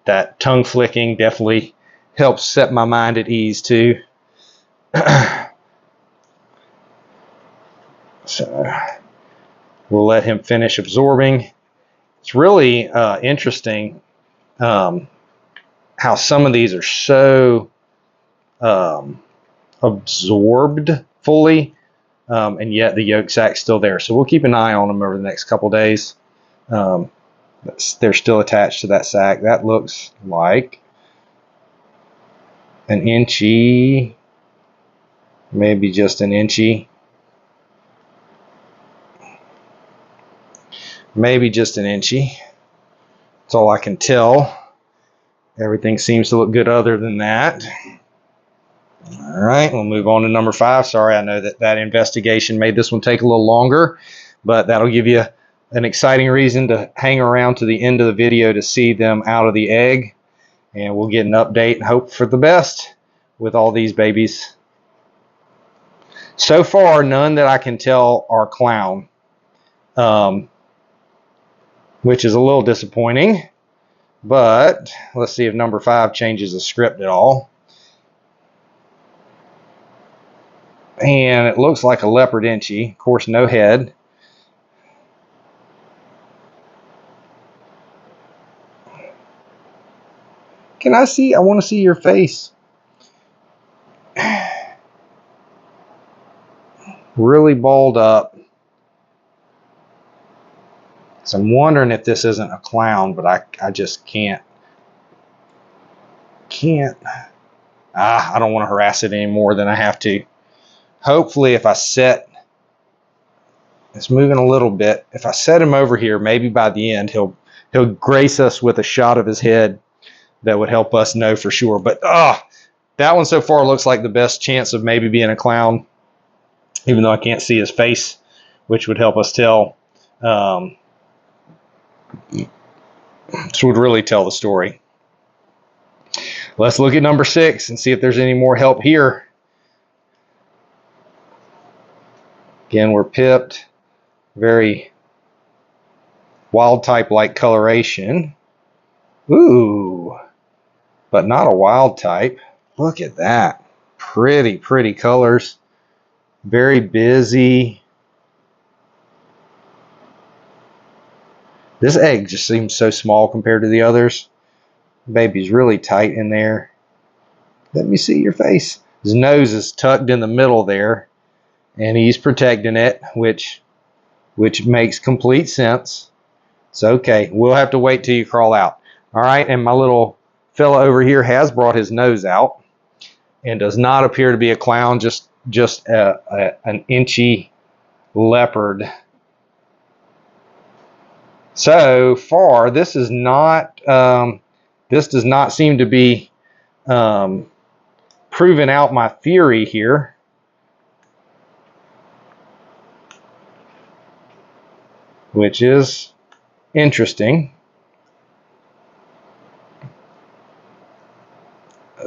That tongue flicking definitely helps set my mind at ease too. So we'll let him finish absorbing. It's really interesting how some of these are so absorbed fully, and yet the yolk sac's still there. So we'll keep an eye on them over the next couple days. They're still attached to that sac. That looks like an inchy, maybe just an inchy. Maybe just an inchy. That's all I can tell. Everything seems to look good other than that. All right, we'll move on to number 5. Sorry, I know that investigation made this one take a little longer, but that'll give you an exciting reason to hang around to the end of the video to see them out of the egg. and we'll get an update and hope for the best with all these babies. So far, none that I can tell are clown, which is a little disappointing. But let's see if number 5 changes the script at all. And it looks like a leopard inchy. Of course, no head. Can I see? I want to see your face. Really balled up. So I'm wondering if this isn't a clown, but I just can't. I don't want to harass it any more than I have to. Hopefully, if I set, it's moving a little bit. If I set him over here, maybe by the end he'll grace us with a shot of his head that would help us know for sure. But that one so far looks like the best chance of maybe being a clown, even though I can't see his face, which would help us tell. This would really tell the story. Let's look at number 6 and see if there's any more help here. Again, we're pipped. Very wild type like coloration. Ooh, but not a wild type. Look at that. Pretty, pretty colors. Very busy. This egg just seems so small compared to the others. Baby's really tight in there. Let me see your face. His nose is tucked in the middle there, and he's protecting it, which makes complete sense. It's okay. We'll have to wait till you crawl out. All right, and my little fella over here has brought his nose out and does not appear to be a clown, just an inchy leopard. So far, this is not. This does not seem to be proving out my theory here. Which is interesting.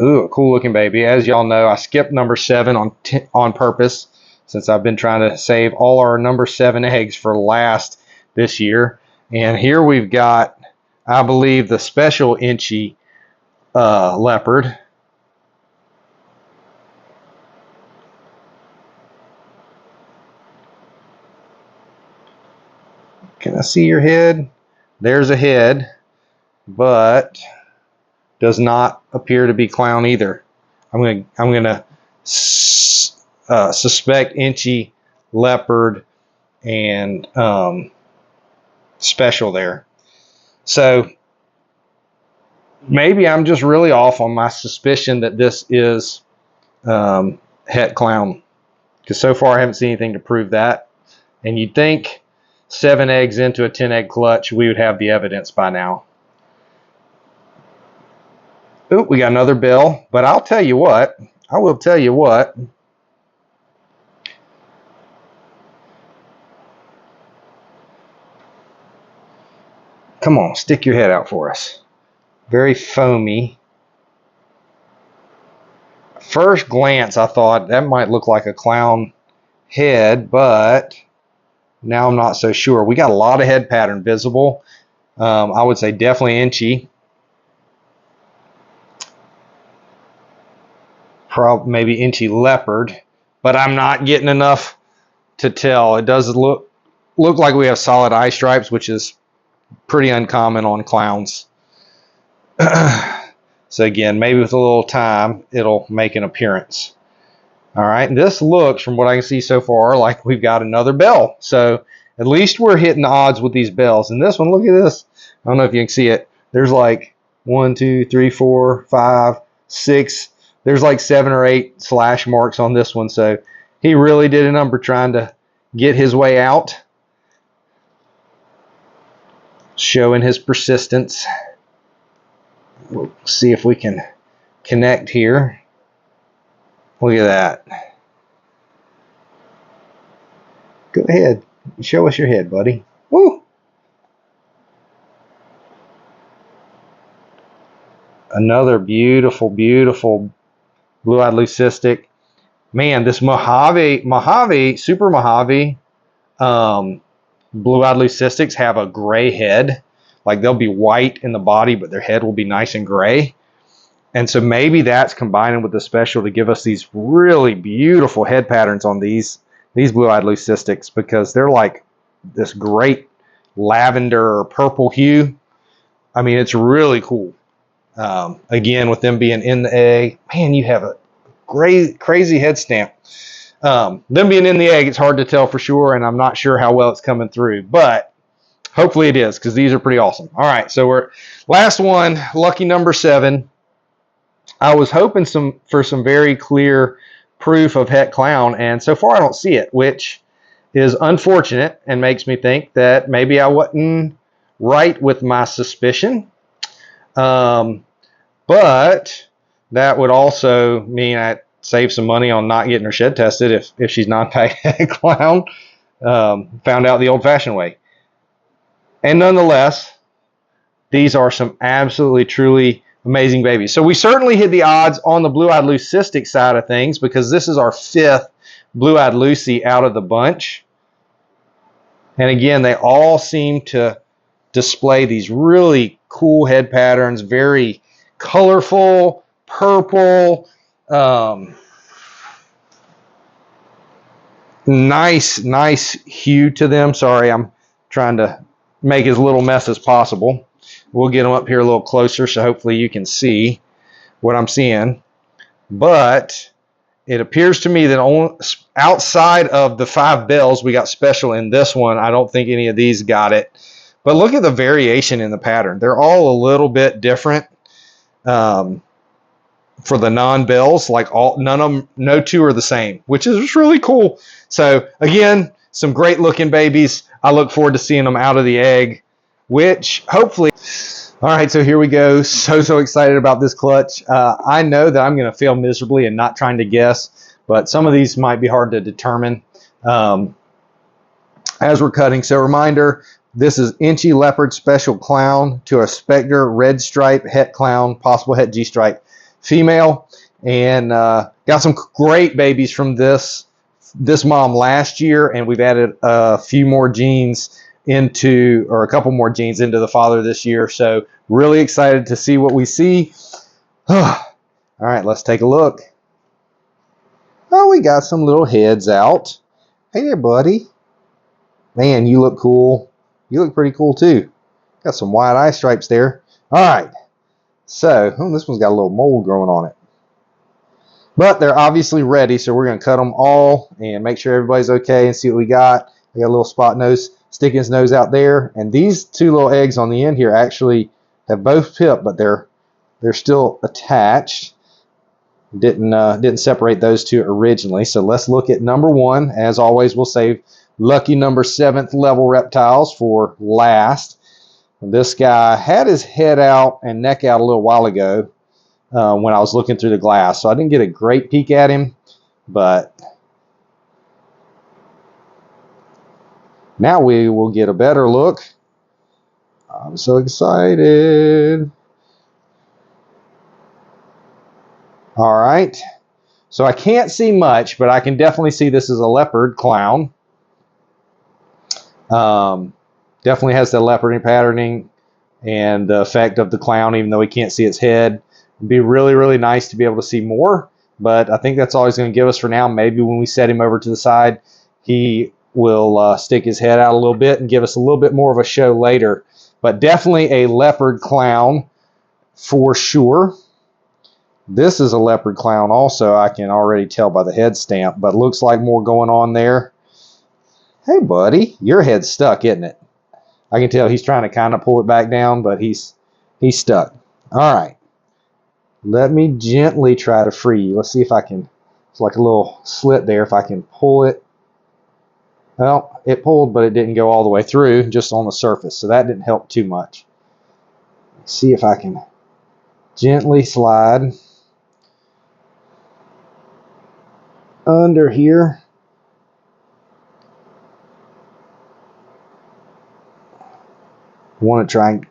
Ooh, a cool looking baby. As y'all know, I skipped number 7 on purpose, since I've been trying to save all our number 7 eggs for last this year. And here we've got, I believe, the special inchy leopard. Can I see your head? There's a head, but does not appear to be clown either. I'm gonna suspect inchy leopard and special there. So maybe I'm just really off on my suspicion that this is het clown, because so far I haven't seen anything to prove that. And you'd think 7 eggs into a 10 egg clutch, we would have the evidence by now. Ooh, we got another bell, but I'll tell you what. I will tell you what. Come on, stick your head out for us. Very foamy. First glance, I thought that might look like a clown head, but now I'm not so sure. We got a lot of head pattern visible. I would say definitely inchy. Probably maybe inchy leopard, but I'm not getting enough to tell. It does look like we have solid eye stripes, which is pretty uncommon on clowns. So again, maybe with a little time, it'll make an appearance. All right, this looks, from what I can see so far, like we've got another bell. So at least we're hitting the odds with these bells. And this one, look at this. I don't know if you can see it. There's like 1, 2, 3, 4, 5, 6. There's like 7 or 8 slash marks on this one. So he really did a number trying to get his way out. Showing his persistence. We'll see if we can connect here. Look at that. Go ahead. Show us your head, buddy. Woo! Another beautiful, beautiful blue-eyed leucistic. Man, this Super Mojave, blue-eyed leucistics have a gray head. Like they'll be white in the body, but their head will be nice and gray. And so maybe that's combining with the special to give us these really beautiful head patterns on these blue-eyed leucistics, because they're like this great lavender or purple hue. I mean, it's really cool. Again, with them being in the egg, man, you have a great, crazy head stamp. Them being in the egg, it's hard to tell for sure, and I'm not sure how well it's coming through, but hopefully it is, because these are pretty awesome. All right, so we're last one, lucky number 7. I was hoping for some very clear proof of het clown, and so far I don't see it, which is unfortunate and makes me think that maybe I wasn't right with my suspicion. But that would also mean I save some money on not getting her shed tested if she's not a het clown. Found out the old-fashioned way. And nonetheless, these are some absolutely, truly amazing babies. So we certainly hit the odds on the blue-eyed leucistic side of things, because this is our 5th blue-eyed Lucy out of the bunch. And again, they all seem to display these really cool head patterns, very colorful, purple, nice hue to them. Sorry, I'm trying to make as little mess as possible. We'll get them up here a little closer, so hopefully you can see what I'm seeing. But it appears to me that outside of the 5 bells we got special in this one, I don't think any of these got it. But look at the variation in the pattern. They're all a little bit different. For the non-bells, like none of them, no 2 are the same, which is really cool. So again, some great looking babies. I look forward to seeing them out of the egg, which hopefully. All right, so here we go. So excited about this clutch. I know that I'm going to fail miserably and not trying to guess, but some of these might be hard to determine as we're cutting. So reminder, this is Inchy Leopard Special Clown to a Spectre Red Stripe Het Clown, possible Het G-Stripe female, and got some great babies from this mom last year, and we've added a few more genes a couple more genes into the father this year. So really excited to see what we see. All right, let's take a look. Oh, we got some little heads out. Hey there, buddy. Man, you look cool. You look pretty cool too. Got some white eye stripes there. All right. So, this one's got a little mold growing on it. But they're obviously ready, so we're going to cut them all and make sure everybody's okay and see what we got. I got a little spot nose sticking his nose out there. And these 2 little eggs on the end here actually have both pipped, but they're still attached. Didn't separate those 2 originally. So let's look at number 1. As always, we'll save lucky number 7th level reptiles for last. This guy had his head out and neck out a little while ago when I was looking through the glass. So I didn't get a great peek at him, but now we will get a better look. I'm so excited. All right. So I can't see much, but I can definitely see this is a leopard clown. Definitely has the leoparding patterning and the effect of the clown, even though we can't see its head. It'd be really, really nice to be able to see more, but I think that's all he's going to give us for now. Maybe when we set him over to the side, he will stick his head out a little bit and give us a little bit more of a show later. But definitely a leopard clown for sure. This is a leopard clown also, I can already tell by the head stamp, but looks like more going on there. Hey, buddy, your head's stuck, isn't it? I can tell he's trying to kind of pull it back down, but he's stuck. All right. Let me gently try to free you. Let's see if I can. It's like a little slit there. If I can pull it. Well, it pulled, but it didn't go all the way through, just on the surface. So that didn't help too much. Let's see if I can gently slide under here. I want to try and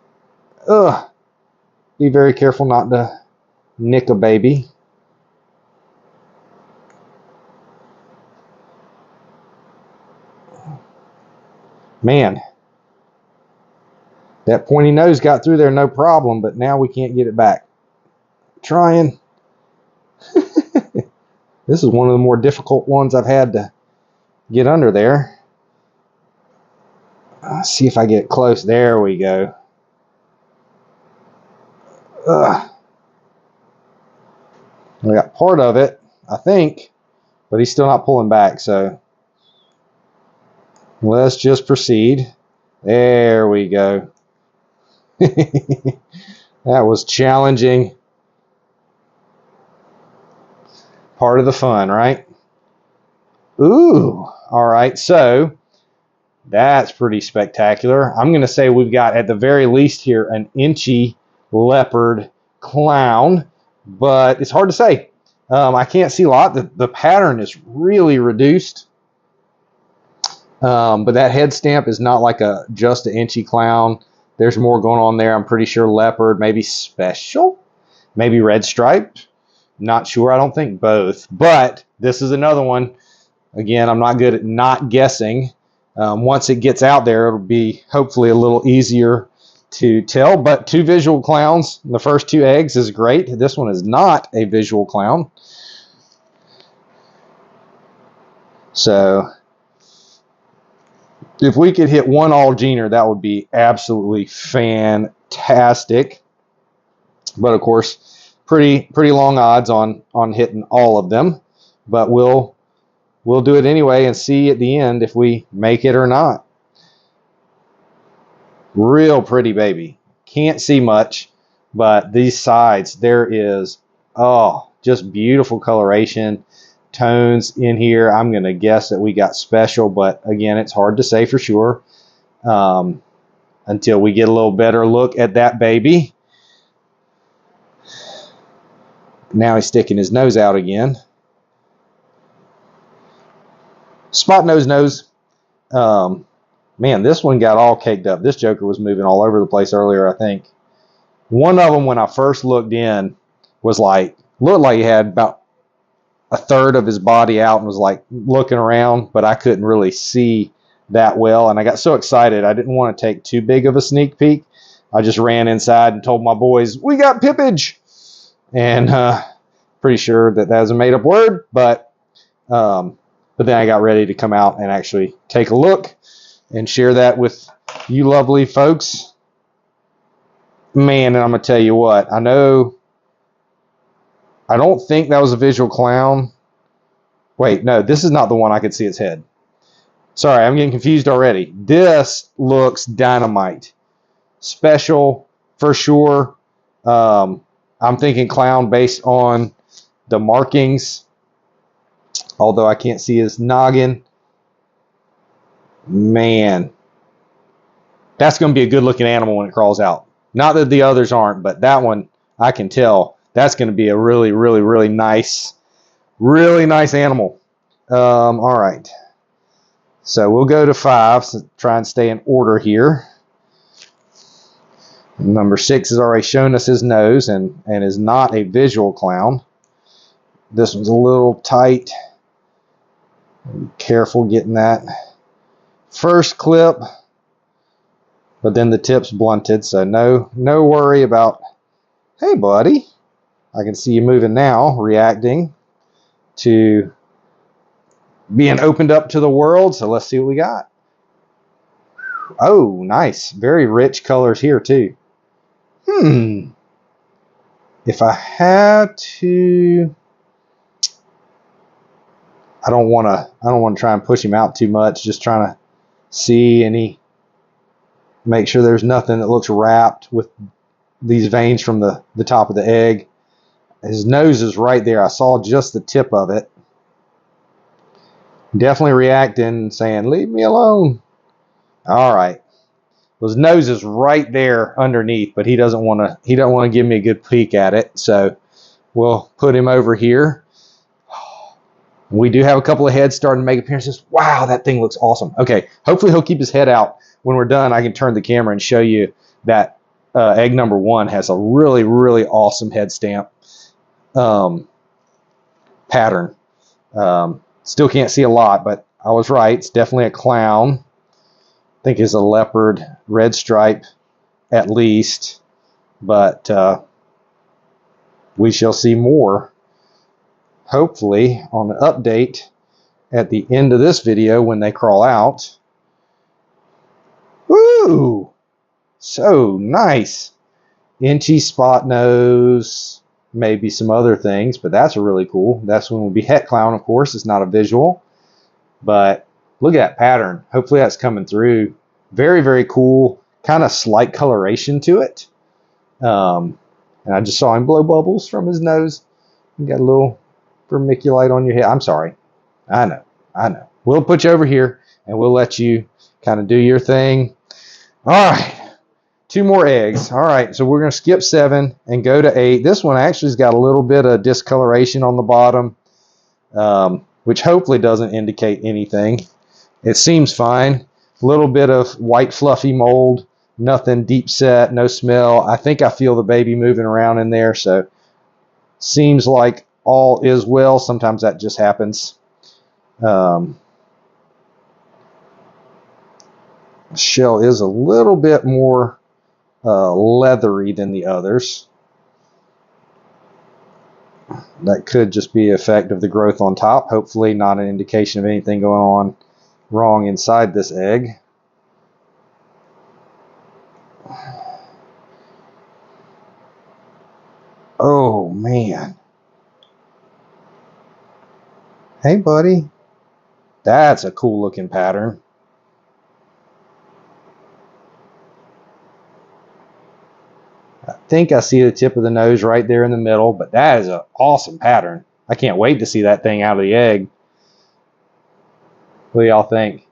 Be very careful not to nick a baby. Man, that pointy nose got through there no problem, but now we can't get it back. Trying. This is one of the more difficult ones I've had to get under there. Let's see if I get close. There we go. Ugh. We got part of it, I think, but he's still not pulling back, so let's just proceed. There we go. That was challenging. Part of the fun, right? Ooh, all right, so that's pretty spectacular. I'm going to say we've got, at the very least here, an inchy leopard clown, but it's hard to say. I can't see a lot. The pattern is really reduced, but that head stamp is not like just an inchy clown. There's more going on there. I'm pretty sure leopard, maybe special, maybe red striped. Not sure. I don't think both, but this is another one. Again, I'm not good at not guessing. Once it gets out there, it'll be hopefully a little easier to tell. But 2 visual clowns, the first 2 eggs is great. This one is not a visual clown. So if we could hit 1 all-gener, that would be absolutely fantastic. But of course, pretty long odds on hitting all of them. But we'll do it anyway and see at the end if we make it or not. Real pretty baby. Can't see much, but these sides, there is, oh, just beautiful coloration. Tones in here. I'm going to guess that we got special, but again, it's hard to say for sure until we get a little better look at that baby. Now he's sticking his nose out again. Spot nose. Man, this one got all caked up. This joker was moving all over the place earlier, I think. One of them, when I first looked in, was like, looked like he had about a third of his body out and was like looking around, but I couldn't really see that well. And I got so excited, I didn't want to take too big of a sneak peek. I just ran inside and told my boys, we got pippage. And pretty sure that was a made up word, but then I got ready to come out and actually take a look and share that with you lovely folks. Man, and I'm going to tell you what, I don't think that was a visual clown. Wait, no, this is not the one I could see its head. Sorry, I'm getting confused already. This looks dynamite. Special for sure. I'm thinking clown based on the markings, although I can't see his noggin. Man, that's going to be a good looking animal when it crawls out. Not that the others aren't, but that one, I can tell that's going to be a really, really, really nice animal. All right. So we'll go to 5, so try and stay in order here. Number 6 has already shown us his nose and is not a visual clown. This one's a little tight. Be careful getting that first clip, but then the tip's blunted, so no worry about, hey buddy, I can see you moving now, reacting to being opened up to the world. So let's see what we got. Oh, nice. Very rich colors here too. If I had to, I don't want to try and push him out too much. Just trying to see make sure there's nothing that looks wrapped with these veins from the top of the egg. His nose is right there. I saw just the tip of it. Definitely reacting, saying, leave me alone. All right. His nose is right there underneath, but he doesn't want to give me a good peek at it. So we'll put him over here. We do have a couple of heads starting to make appearances. Wow, that thing looks awesome. Okay, hopefully he'll keep his head out. When we're done, I can turn the camera and show you that egg number 1 has a really, really awesome head stamp pattern. Still can't see a lot, but I was right. It's definitely a clown. I think it's a leopard red stripe at least, but we shall see more, hopefully, on an update at the end of this video when they crawl out. Woo! So nice. Inchy spot nose, maybe some other things, but that's really cool. That's one will be het clown, of course. It's not a visual, but look at that pattern. Hopefully that's coming through. Very, very cool. Kind of slight coloration to it. And I just saw him blow bubbles from his nose. You got a little vermiculite on your head. I'm sorry. I know. We'll put you over here and we'll let you kind of do your thing. All right. 2 more eggs. All right, so we're going to skip 7 and go to 8. This one actually has got a little bit of discoloration on the bottom, which hopefully doesn't indicate anything. It seems fine. A little bit of white fluffy mold, nothing deep set, no smell. I think I feel the baby moving around in there, so seems like all is well. Sometimes that just happens. Shell is a little bit more leathery than the others. That could just be an effect of the growth on top. Hopefully not an indication of anything going on wrong inside this egg. Oh man. Hey buddy. That's a cool looking pattern. I think I see the tip of the nose right there in the middle, but that is an awesome pattern. I can't wait to see that thing out of the egg. What do y'all think?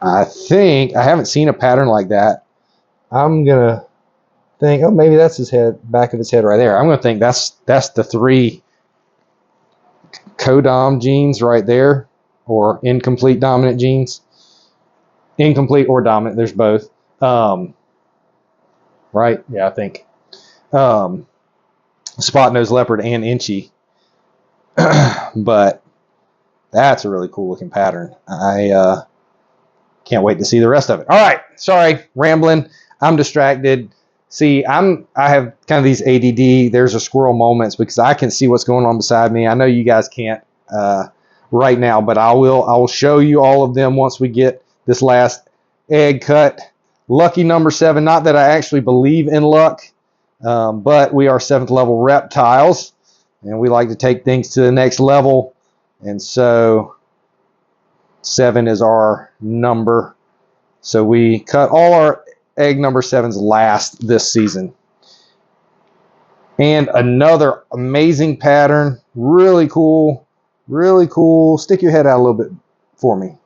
I think I haven't seen a pattern like that. I'm gonna think, oh, maybe that's his head, back of his head right there. I'm gonna think that's the 3 codom genes right there, or incomplete dominant genes. Incomplete or dominant, there's both. Right? Yeah, I think. Spot nose leopard and inchy. But that's a really cool looking pattern. I can't wait to see the rest of it. All right, sorry, rambling. I'm distracted. See, I have kind of these ADD, there's a squirrel moments, because I can see what's going on beside me. I know you guys can't right now, but I will show you all of them once we get this last egg cut. Lucky number 7. Not that I actually believe in luck, but we are 7th level reptiles, and we like to take things to the next level. And so 7 is our number. So we cut all our egg number 7s last this season. And another amazing pattern. Really cool. Really cool. Stick your head out a little bit for me.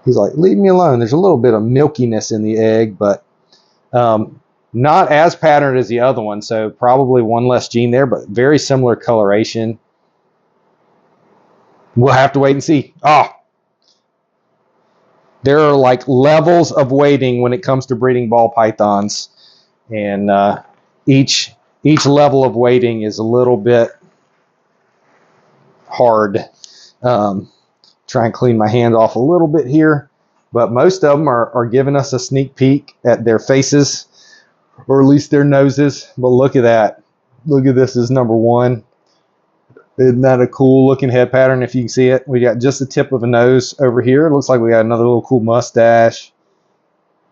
He's like, leave me alone. There's a little bit of milkiness in the egg, but not as patterned as the other one. So probably one less gene there, but very similar coloration. We'll have to wait and see. There are like levels of waiting when it comes to breeding ball pythons. And each level of waiting is a little bit hard. Try and clean my hand off a little bit here, but most of them are giving us a sneak peek at their faces, or at least their noses. But look at that. Look at this is number 1. Isn't that a cool looking head pattern? If you can see it, we got just the tip of a nose over here. It looks like we got another little cool mustache.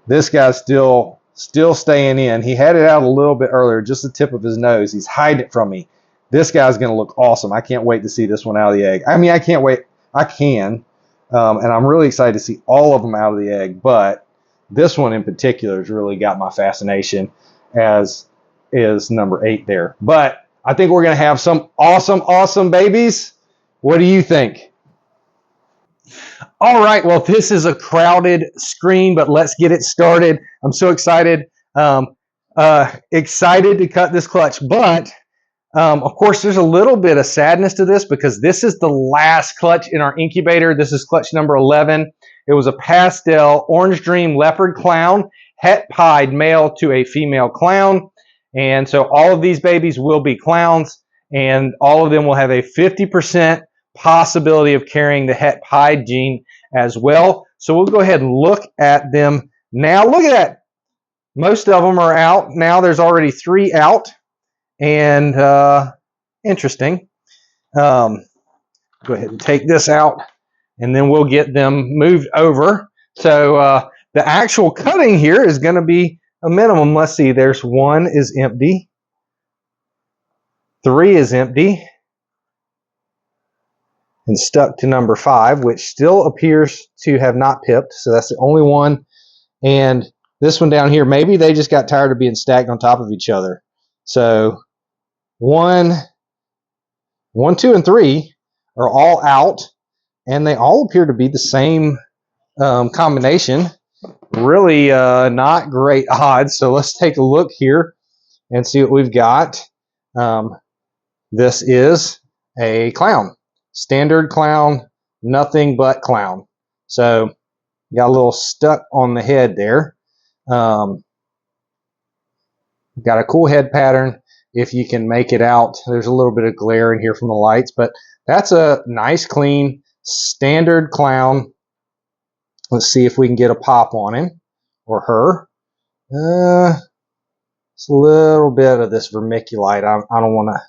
This guy's still staying in. He had it out a little bit earlier, just the tip of his nose. He's hiding it from me. This guy's going to look awesome. I can't wait to see this one out of the egg. I mean, I can't wait. I can, and I'm really excited to see all of them out of the egg, but this one in particular has really got my fascination, as is number 8 there. But I think we're going to have some awesome babies. What do you think? All right, well, this is a crowded screen, but let's get it started. I'm so excited. Excited to cut this clutch, but Of course, there's a little bit of sadness to this because this is the last clutch in our incubator. This is clutch number 11. It was a pastel orange dream leopard clown, het pied male to a female clown. And so all of these babies will be clowns, and all of them will have a 50% possibility of carrying the het pied gene as well. So we'll go ahead and look at them now. Look at that. Most of them are out. Now there's already 3 out. And interesting. Go ahead and take this out, and then we'll get them moved over. So the actual cutting here is going to be a minimum. Let's see, there's 1 is empty. 3 is empty. And stuck to number 5, which still appears to have not pipped. So that's the only one. And this one down here, maybe they just got tired of being stacked on top of each other. So 1, 2, and 3 are all out, and they all appear to be the same combination. Really not great odds. So let's take a look here and see what we've got. This is a clown. Standard clown, nothing but clown. So got a little stuck on the head there. Got a cool head pattern. If you can make it out, there's a little bit of glare in here from the lights, but that's a nice, clean, standard clown. Let's see if we can get a pop on him or her. It's a little bit of this vermiculite. I don't want to.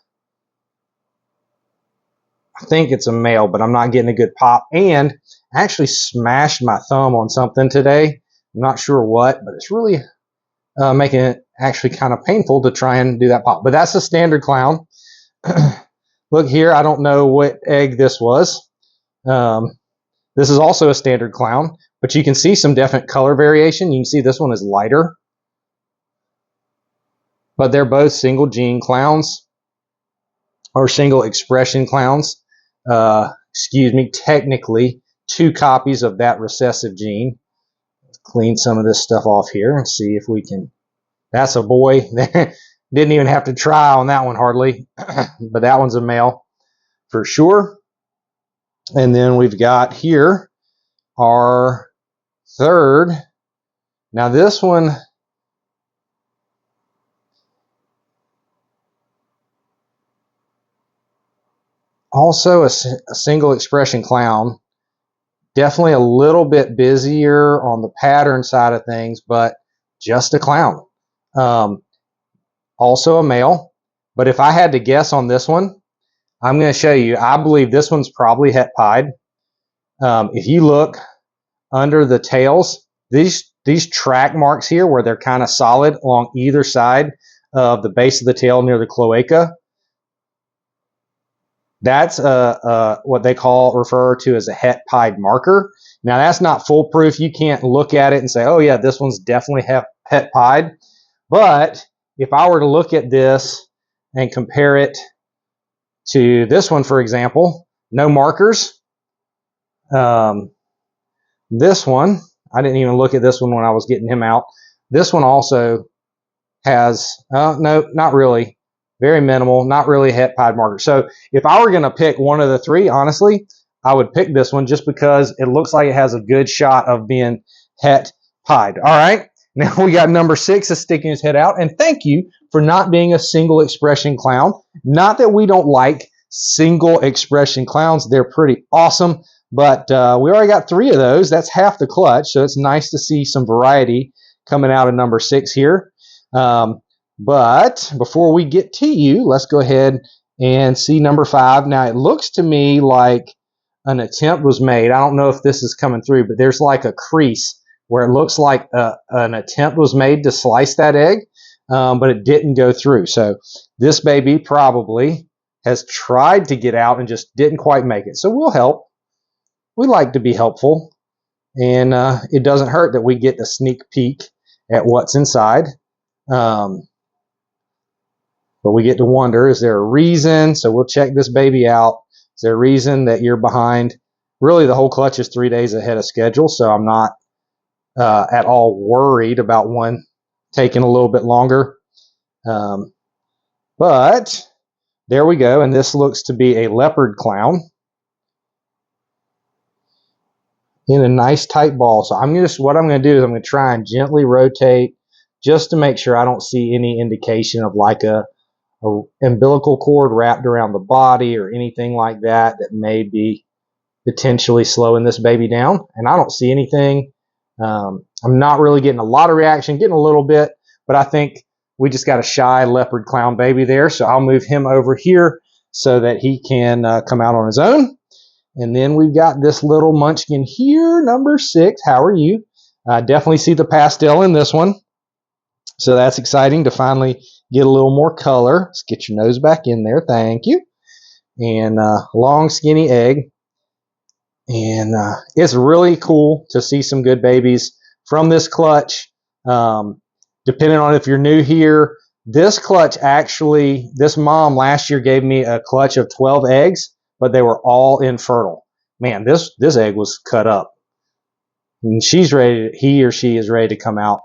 I think it's a male, but I'm not getting a good pop. And I actually smashed my thumb on something today. I'm not sure what, but it's really making it actually kind of painful to try and do that pop. But that's a standard clown. Look here, I don't know what egg this was. This is also a standard clown, but you can see some definite color variation. You can see this one is lighter. But they're both single gene clowns, or single expression clowns. Excuse me, technically 2 copies of that recessive gene. Let's clean some of this stuff off here and see if we can. That's a boy. Didn't even have to try on that one hardly, but that one's a male for sure. And then we've got here our 3rd. Now this one, also a single expression clown. Definitely a little bit busier on the pattern side of things, but just a clown. Also a male. But if I had to guess on this one, I'm going to show you. I believe this one's probably het pied. If you look under the tails, these track marks here where they're kind of solid along either side of the base of the tail near the cloaca, that's what they refer to as a het pied marker. Now that's not foolproof. You can't look at it and say, oh yeah, this one's definitely het pied. But if I were to look at this and compare it to this one, for example, no markers. This one, I didn't even look at this one when I was getting him out. This one also has, no, not really. Very minimal, not really a het pied marker. So if I were going to pick one of the 3, honestly, I would pick this one just because it looks like it has a good shot of being het pied. All right, now we got number 6 is sticking his head out. And thank you for not being a single expression clown. Not that we don't like single expression clowns. They're pretty awesome. But we already got 3 of those. That's half the clutch. So it's nice to see some variety coming out of number 6 here. But before we get to you, let's go ahead and see number 5. Now, it looks to me like an attempt was made. I don't know if this is coming through, but there's like a crease where it looks like an attempt was made to slice that egg, but it didn't go through. So this baby probably has tried to get out and just didn't quite make it. So we'll help. We like to be helpful, and it doesn't hurt that we get a sneak peek at what's inside. But we get to wonder, is there a reason? So we'll check this baby out. Is there a reason that you're behind? Really, the whole clutch is 3 days ahead of schedule, so I'm not at all worried about one taking a little bit longer. But there we go. And this looks to be a leopard clown in a nice tight ball. So what I'm going to do is I'm going to try and gently rotate just to make sure I don't see any indication of like a umbilical cord wrapped around the body or anything like that that may be potentially slowing this baby down. And I don't see anything. I'm not really getting a lot of reaction, getting a little bit, but I think we just got a shy leopard clown baby there. So I'll move him over here so that he can come out on his own. And then we've got this little munchkin here, number 6. How are you? Definitely see the pastel in this one. So that's exciting to finally get a little more color. Let's get your nose back in there. Thank you. And long, skinny egg. And it's really cool to see some good babies from this clutch. Depending on if you're new here, this clutch actually, this mom last year gave me a clutch of 12 eggs, but they were all infertile. Man, this egg was cut up. And he or she is ready to come out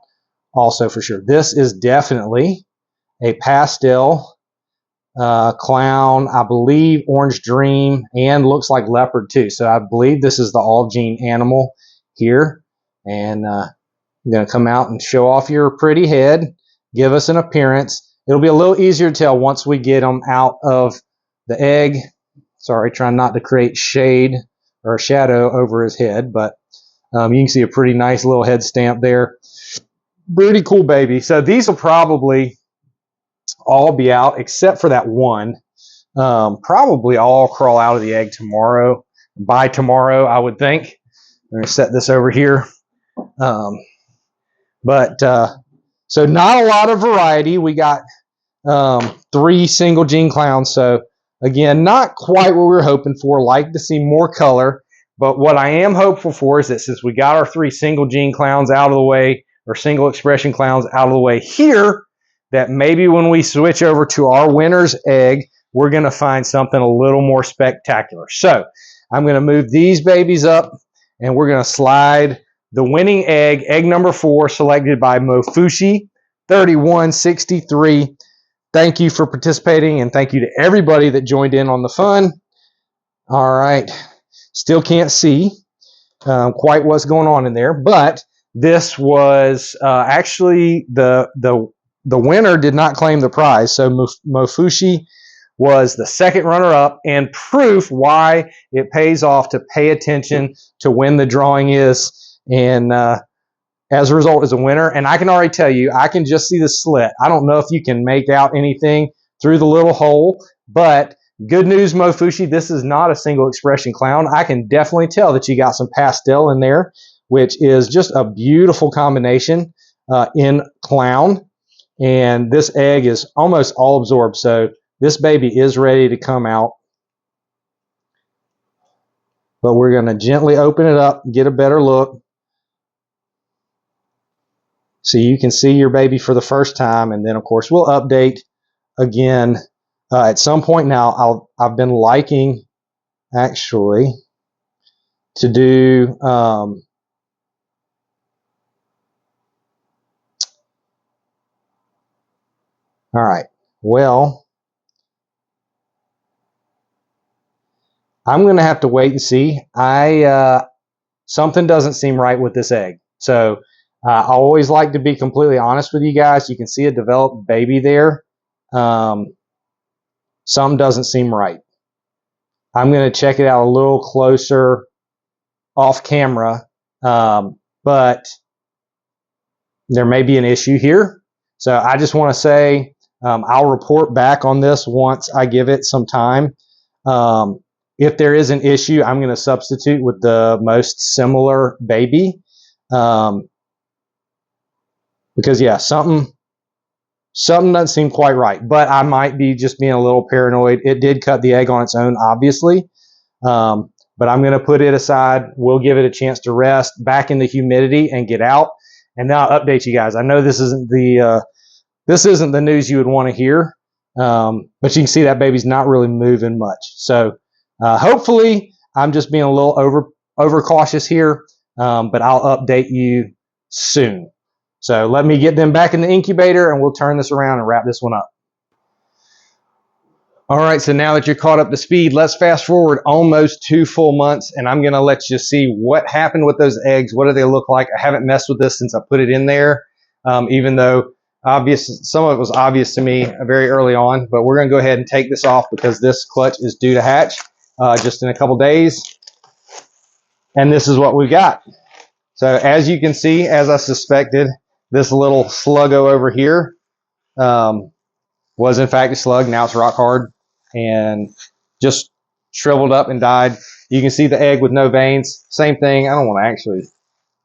also for sure. This is definitely a pastel clown, I believe orange dream, and looks like leopard too. So I believe this is the all gene animal here. And I'm going to come out and show off your pretty head, give us an appearance. It'll be a little easier to tell once we get them out of the egg. Sorry, trying not to create shade or shadow over his head, but you can see a pretty nice little head stamp there. Pretty cool baby. So these will probably all be out except for that one. Probably all crawl out of the egg tomorrow. By tomorrow, I would think. I'm going to set this over here. So not a lot of variety. We got 3 single gene clowns. So again, not quite what we were hoping for. Like to see more color. But what I am hopeful for is that since we got our 3 single gene clowns out of the way, or single expression clowns out of the way here, that maybe when we switch over to our winner's egg, we're going to find something a little more spectacular. So I'm going to move these babies up, and we're going to slide the winning egg, egg number 4, selected by Mofushi 3163. Thank you for participating, and thank you to everybody that joined in on the fun. All right. Still can't see quite what's going on in there, but this was actually the winner did not claim the prize. So Mofushi was the second runner-up, and proof why it pays off to pay attention to when the drawing is, and as a result is a winner. And I can already tell you, I can just see the slit. I don't know if you can make out anything through the little hole, but good news, Mofushi, this is not a single expression clown. I can definitely tell that you got some pastel in there, which is just a beautiful combination in clown. And this egg is almost all absorbed, so this baby is ready to come out. But we're going to gently open it up, get a better look, so you can see your baby for the first time. And then, of course, we'll update again at some point. Now, I've been liking, actually, to do all right. Well, I'm going to have to wait and see. Something doesn't seem right with this egg. So I always like to be completely honest with you guys. You can see a developed baby there. Something doesn't seem right. I'm going to check it out a little closer off camera, but there may be an issue here. So I just want to say I'll report back on this once I give it some time. If there is an issue, I'm going to substitute with the most similar baby. Because, yeah, something doesn't seem quite right. But I might be just being a little paranoid. It did cut the egg on its own, obviously. But I'm going to put it aside. We'll give it a chance to rest back in the humidity and get out. And then I'll update you guys. I know this isn't the news you would want to hear. But you can see that baby's not really moving much. So hopefully I'm just being a little overcautious here. But I'll update you soon. So let me get them back in the incubator, and we'll turn this around and wrap this one up. All right, so now that you're caught up to speed, let's fast forward almost 2 full months, and I'm going to let you see what happened with those eggs. What do they look like? I haven't messed with this since I put it in there, even though some of it was obvious to me very early on. But we're going to go ahead and take this off because this clutch is due to hatch just in a couple days. And this is what we've got. So as you can see, as I suspected, this little sluggo over here was in fact a slug. Now it's rock hard and just shriveled up and died. You can see the egg with no veins. Same thing. I don't want to actually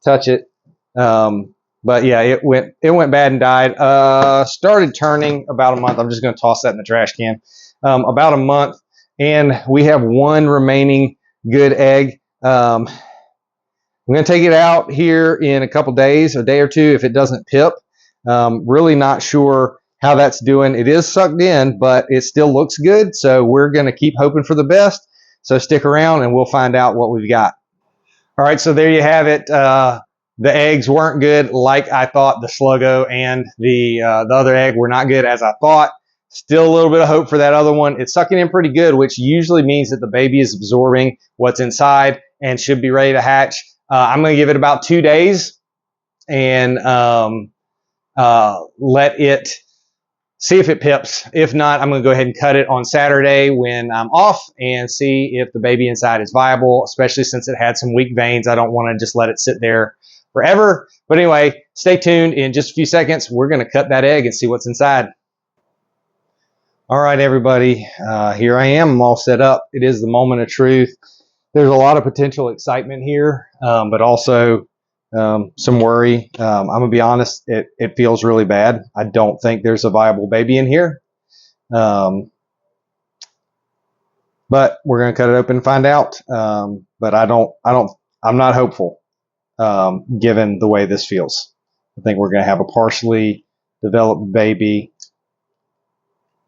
touch it. But yeah, it went bad and died. Started turning about a month. I'm just going to toss that in the trash can. About a month, and we have one remaining good egg. I'm going to take it out here in a couple days, a day or two, if it doesn't pip. Really not sure how that's doing. It is sucked in, but it still looks good. So we're going to keep hoping for the best. So stick around and we'll find out what we've got. All right, so there you have it. The eggs weren't good like I thought. The sluggo and the other egg were not good as I thought. Still a little bit of hope for that other one. It's sucking in pretty good, which usually means that the baby is absorbing what's inside and should be ready to hatch. I'm going to give it about 2 days and let it see if it pips. If not, I'm going to go ahead and cut it on Saturday when I'm off and see if the baby inside is viable, especially since it had some weak veins. I don't want to just let it sit there forever. But anyway, stay tuned. In just a few seconds, we're going to cut that egg and see what's inside. All right, everybody, here I am. I'm all set up. It is the moment of truth. There's a lot of potential excitement here, but also some worry. I'm going to be honest, it feels really bad. I don't think there's a viable baby in here. But we're going to cut it open and find out. But I'm not hopeful, given the way this feels. I think we're going to have a partially developed baby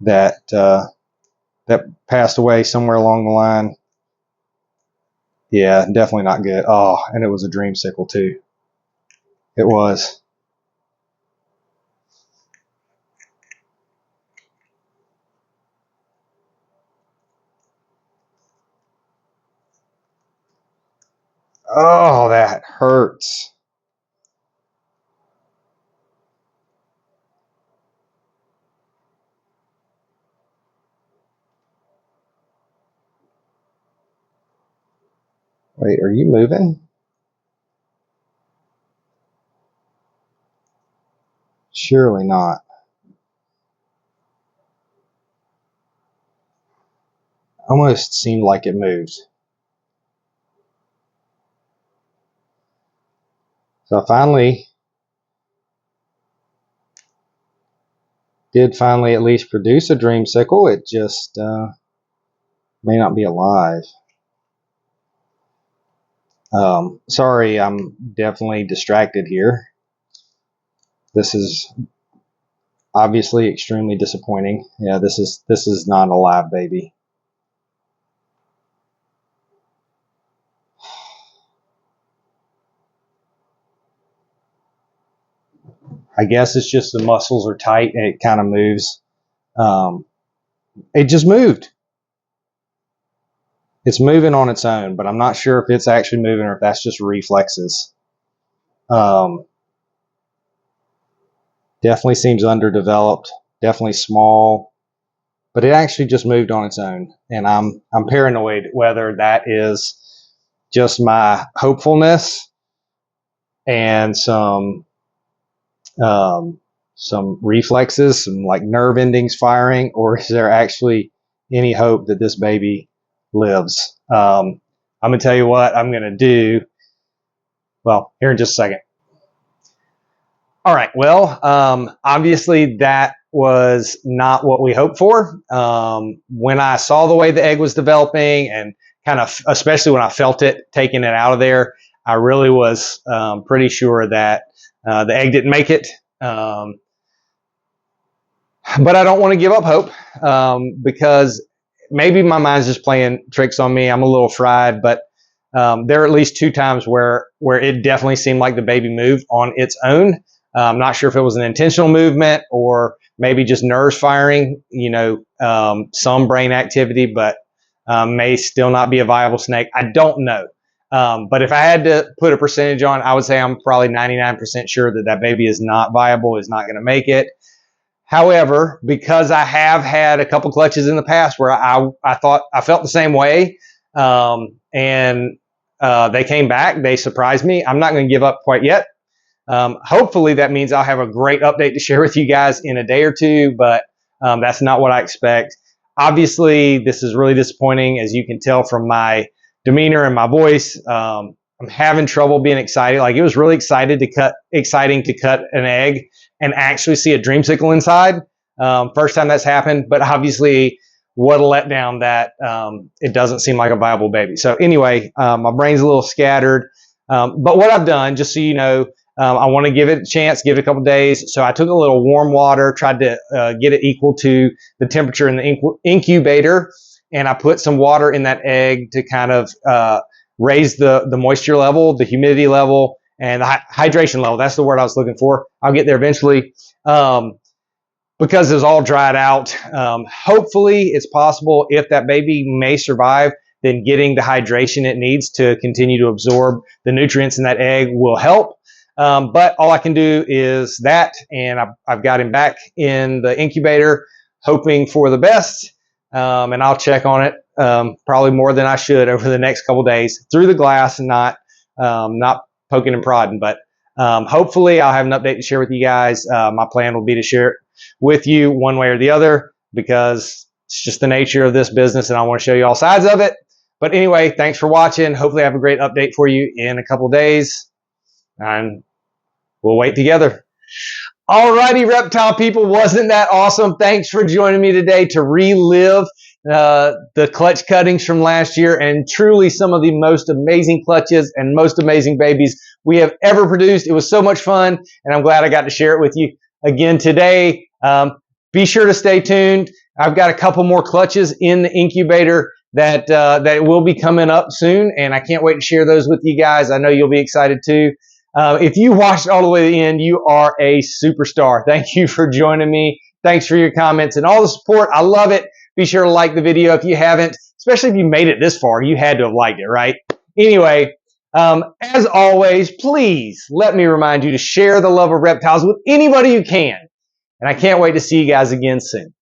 that passed away somewhere along the line. Yeah, definitely not good. Oh, and it was a dreamsicle too. It was. Oh, that hurts. Wait, are you moving? Surely not. Almost seemed like it moved. So I finally did at least produce a dreamsicle. It just may not be alive. Sorry, I'm definitely distracted here. This is obviously extremely disappointing. Yeah, this is not a live baby. I guess it's just the muscles are tight and it kind of moves. It just moved. It's moving on its own, but I'm not sure if it's actually moving or if that's just reflexes. Definitely seems underdeveloped, definitely small, but it actually just moved on its own. And I'm paranoid whether that is just my hopefulness and some reflexes, some like nerve endings firing, or is there actually any hope that this baby lives? I'm going to tell you what I'm going to do. Well, here in just a second. All right. Well, obviously that was not what we hoped for. When I saw the way the egg was developing and kind of, especially when I felt it taking it out of there, I really was pretty sure that the egg didn't make it. But I don't want to give up hope because maybe my mind's just playing tricks on me. I'm a little fried, but there are at least 2 times where it definitely seemed like the baby moved on its own. I'm not sure if it was an intentional movement or maybe just nerves firing, you know, some brain activity, but may still not be a viable snake. I don't know. But if I had to put a percentage on, I would say I'm probably 99% sure that that baby is not viable, is not going to make it. However, because I have had a couple clutches in the past where I felt the same way, and they came back, they surprised me. I'm not going to give up quite yet. Hopefully that means I'll have a great update to share with you guys in a day or two, but that's not what I expect. Obviously, this is really disappointing, as you can tell from my demeanor and my voice. I'm having trouble being excited. Like, it was really exciting to cut an egg and actually see a dreamsicle inside. First time that's happened, but obviously what a letdown that it doesn't seem like a viable baby. So anyway, my brain's a little scattered. But what I've done, just so you know, I want to give it a chance, give it a couple days. So I took a little warm water, tried to get it equal to the temperature in the incubator, and I put some water in that egg to kind of raise the moisture level, the humidity level, and the hydration level. That's the word I was looking for. I'll get there eventually. Because it's all dried out. Hopefully it's possible, if that baby may survive, then getting the hydration it needs to continue to absorb the nutrients in that egg will help. But all I can do is that, and I've got him back in the incubator, hoping for the best. And I'll check on it probably more than I should over the next couple days through the glass, and not poking and prodding. But hopefully I'll have an update to share with you guys. My plan will be to share it with you one way or the other, because it's just the nature of this business and I want to show you all sides of it. But anyway, thanks for watching. Hopefully I have a great update for you in a couple days, and we'll wait together. Alrighty, reptile people, wasn't that awesome? Thanks for joining me today to relive the clutch cuttings from last year, and truly some of the most amazing clutches and most amazing babies we have ever produced. It was so much fun, and I'm glad I got to share it with you again today. Be sure to stay tuned. I've got a couple more clutches in the incubator that will be coming up soon, and I can't wait to share those with you guys. I know you'll be excited too. If you watched all the way to the end, you are a superstar. Thank you for joining me. Thanks for your comments and all the support. I love it. Be sure to like the video if you haven't, especially if you made it this far. You had to have liked it, right? Anyway, as always, please let me remind you to share the love of reptiles with anybody you can. And I can't wait to see you guys again soon.